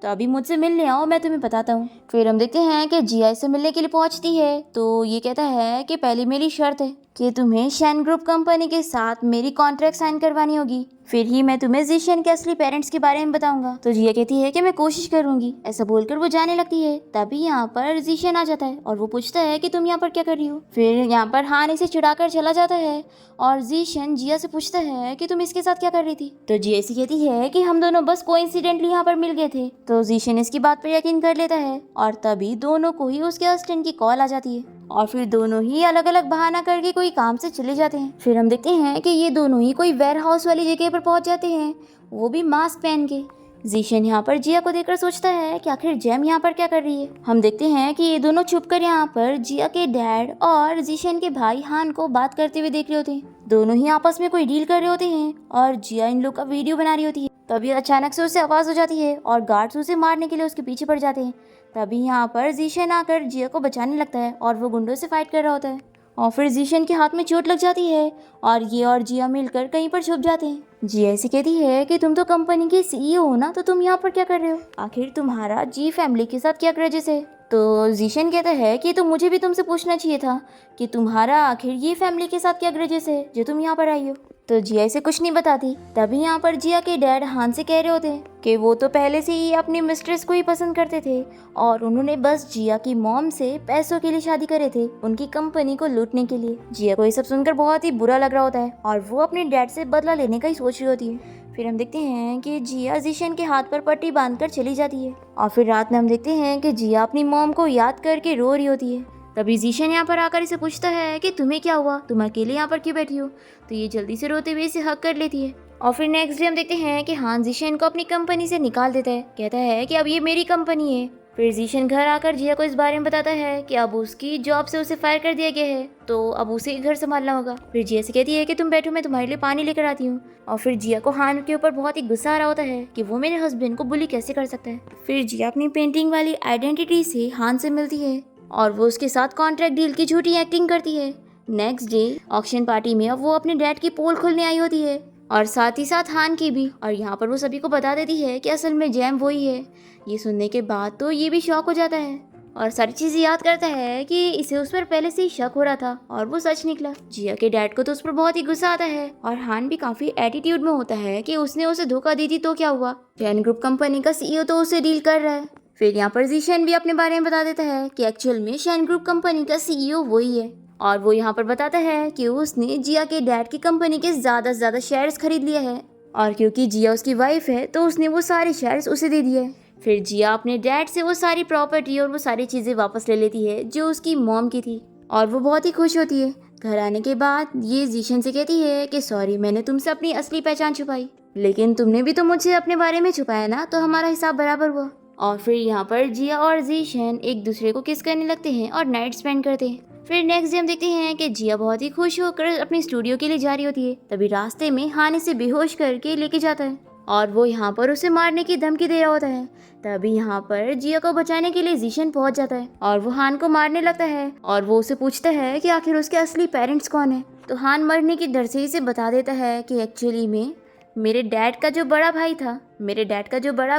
तो अभी मुझसे मिलने आओ, मैं तुम्हें बताता हूँ। फिर हम देखते हैं कि जिया से मिलने के लिए पहुँचती है। तो ये कहता है कि पहले मेरी शर्त है कि तुम्हें शैन ग्रुप कंपनी के साथ मेरी कॉन्ट्रैक्ट साइन करवानी होगी, फिर ही मैं तुम्हें जीशन के असली पेरेंट्स के बारे में बताऊंगा। तो जिया कहती है कि मैं कोशिश करूंगी। ऐसा बोलकर वो जाने लगती है। तभी यहाँ पर जीशन आ जाता है और वो पूछता है कि तुम यहाँ पर क्या कर रही हो। फिर यहाँ पर हान इसे चिढ़ाकर चला जाता है और जीशन जिया से पूछता है कि तुम इसके साथ क्या कर रही थी। तो जिया ऐसी कहती है कि हम दोनों बस कोइंसिडेंटली यहाँ पर मिल गए थे। तो जीशन इसकी बात पर यकीन कर लेता है और तभी दोनों को ही उसके असिस्टेंट की कॉल आ जाती है और फिर दोनों ही अलग अलग बहाना करके कोई काम से चले जाते हैं। फिर हम देखते हैं कि ये दोनों ही कोई वेयर हाउस वाली जगह पर पहुंच जाते हैं, वो भी मास्क पहन के। जीशन यहाँ पर जिया को देखकर सोचता है कि आखिर जैम यहाँ पर क्या कर रही है। हम देखते हैं कि ये दोनों छुपकर यहाँ पर जिया के डैड और जीशन के भाई हान को बात करते हुए देख रहे होते हैं। दोनों ही आपस में कोई डील कर रहे होते हैं और जिया इन लोग का वीडियो बना रही होती है। तभी अचानक से उसे आवाज़ हो जाती है और गार्ड्स उसे मारने के लिए उसके पीछे पड़ जाते हैं। तभी यहाँ पर जीशन आकर जिया को बचाने लगता है और वो गुंडों से फाइट कर रहा होता है और फिर जीशन के हाथ में चोट लग जाती है और ये और जिया मिलकर कहीं पर छुप जाते हैं। जिया ऐसी कहती है कि तुम तो कंपनी के सीईओ हो ना, तो तुम यहाँ पर क्या कर रहे हो, आखिर तुम्हारा जी फैमिली के साथ क्या ग्रजेस है। तो जीशन कहता है कि तो मुझे भी तुमसे पूछना चाहिए था कि तुम्हारा आखिर ये फैमिली के साथ क्या ग्रजेस है जो तुम यहाँ पर आई हो। तो जिया इसे कुछ नहीं बताती। तभी यहाँ पर जिया के डैड हान से कह रहे होते हैं कि वो तो पहले से ही अपनी मिस्ट्रेस को ही पसंद करते थे और उन्होंने बस जिया की मॉम से पैसों के लिए शादी करे थे, उनकी कंपनी को लूटने के लिए। जिया को ये सब सुनकर बहुत ही बुरा लग रहा होता है और वो अपने डैड से बदला लेने का ही सोच रही होती है। फिर हम देखते हैं कि जिया जीशन के हाथ पर पट्टी बांधकर चली जाती है और फिर रात में हम देखते हैं कि जिया अपनी मॉम को याद करके रो रही होती है। तभी जीशन यहाँ पर आकर इसे पूछता है कि तुम्हें क्या हुआ, तुम अकेले यहाँ पर क्यों बैठी हो। तो ये जल्दी से रोते हुए इसे हक कर लेती है और फिर नेक्स्ट डे हम देखते हैं कि हान जीशन को अपनी कंपनी से निकाल देता है, कहता है कि अब ये मेरी कंपनी है। फिर जीशन घर आकर जिया को इस बारे में बताता है कि अब उसकी जॉब से उसे फायर कर दिया गया है, तो अब उसे घर संभालना होगा। फिर जिया से कहती है कि तुम बैठो, मैं तुम्हारे लिए पानी लेकर आती हूँ। और फिर जिया को हान के ऊपर बहुत ही गुस्सा आ रहा होता है कि वो मेरे हस्बैंड को बुली कैसे कर सकता है। फिर जिया अपनी पेंटिंग वाली आइडेंटिटी से हान से मिलती है और वो उसके साथ कॉन्ट्रैक्ट डील की झूठी एक्टिंग करती है। नेक्स्ट डे ऑक्शन पार्टी में अब वो अपने डैड की पोल खोलने आई होती है और साथ ही साथ हान की भी, और यहाँ पर वो सभी को बता देती है कि असल में जैम वही है। ये सुनने के बाद तो ये भी शॉक हो जाता है और सारी चीज़ें याद करता है कि इसे उस पर पहले से ही शक हो रहा था और वो सच निकला। जिया के डैड को तो उस पर बहुत ही गुस्सा आता है और हान भी काफी एटीट्यूड में होता है कि उसने उसे धोखा दी थी तो क्या हुआ, चैन ग्रुप कंपनी का सीईओ तो उसे डील कर रहा है। फिर यहाँ पर जीशन भी अपने बारे में बता देता है कि एक्चुअल में शैन ग्रुप कंपनी का सीईओ वही है और वो यहाँ पर बताता है कि उसने जिया के डैड की कंपनी के ज़्यादा से ज़्यादा शेयर्स खरीद लिए हैं और क्योंकि जिया उसकी वाइफ है तो उसने वो सारे शेयर्स उसे दे दिए। फिर जिया अपने डैड से वो सारी प्रॉपर्टी और वो सारी चीज़ें वापस ले लेती है जो उसकी मॉम की थी और वो बहुत ही खुश होती है। घर आने के बाद ये जीशन से कहती है कि सॉरी मैंने तुमसे अपनी असली पहचान छुपाई, लेकिन तुमने भी तो मुझे अपने बारे में छुपाया ना, तो हमारा हिसाब बराबर हुआ। और फिर यहाँ पर जिया और जीशन एक दूसरे को किस करने लगते हैं और नाइट स्पेंड करते हैं। फिर नेक्स्ट डे हम देखते हैं कि जिया बहुत ही खुश होकर अपने स्टूडियो के लिए जा रही होती है, तभी रास्ते में हान इसे बेहोश करके लेके जाता है और वो यहाँ पर उसे मारने की धमकी दे रहा होता है। तभी यहाँ पर जिया को बचाने के लिए जीशन पहुंच जाता है और वो हान को मारने लगता है और वो उसे पूछता है कि आखिर उसके असली पेरेंट्स कौन है। तो हान मरने की डर से इसे बता देता है कि एक्चुअली में मेरे डैड का जो बड़ा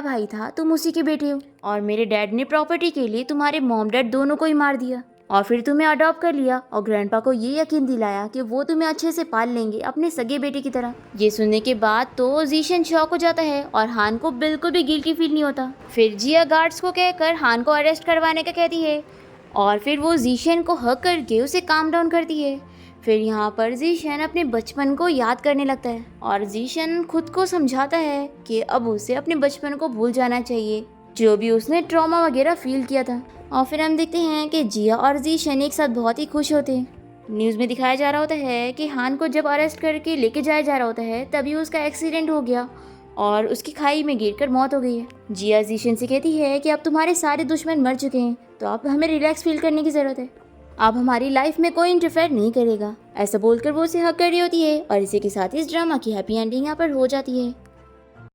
भाई था तुम उसी की बेटी हो और मेरे डैड ने प्रॉपर्टी के लिए तुम्हारे मॉम डैड दोनों को ही मार दिया और फिर तुम्हें अडॉप्ट कर लिया और ग्रैंडपा को ये यकीन दिलाया कि वो तुम्हें अच्छे से पाल लेंगे अपने सगे बेटे की तरह। ये सुनने के बाद तो जीशन शॉक हो जाता है और हान को बिल्कुल भी गिल्टी फील नहीं होता। फिर जिया गार्ड्स को कहकर हान को अरेस्ट करवाने का कहती है और फिर वो जीशन को हक करके उसे काम डाउन करती है। फिर यहाँ पर जीशन अपने बचपन को याद करने लगता है और जीशन खुद को समझाता है कि अब उसे अपने बचपन को भूल जाना चाहिए, जो भी उसने ट्रॉमा वगैरह फील किया था। और फिर हम देखते हैं कि जिया और जीशन एक साथ बहुत ही खुश होते हैं। न्यूज़ में दिखाया जा रहा होता है कि हान को जब अरेस्ट करके लेके जाया जा रहा होता है तभी उसका एक्सीडेंट हो गया और उसकी खाई में गिरकर मौत हो गई है। जिया जीशन से कहती है कि अब तुम्हारे सारे दुश्मन मर चुके हैं, तो अब हमें रिलैक्स फील करने की ज़रूरत है, अब हमारी लाइफ में कोई इंटरफेयर नहीं करेगा। ऐसा बोलकर वो उसे हक कर रही होती है और इसी के साथ इस ड्रामा की हैप्पी एंडिंग यहाँ पर हो जाती है।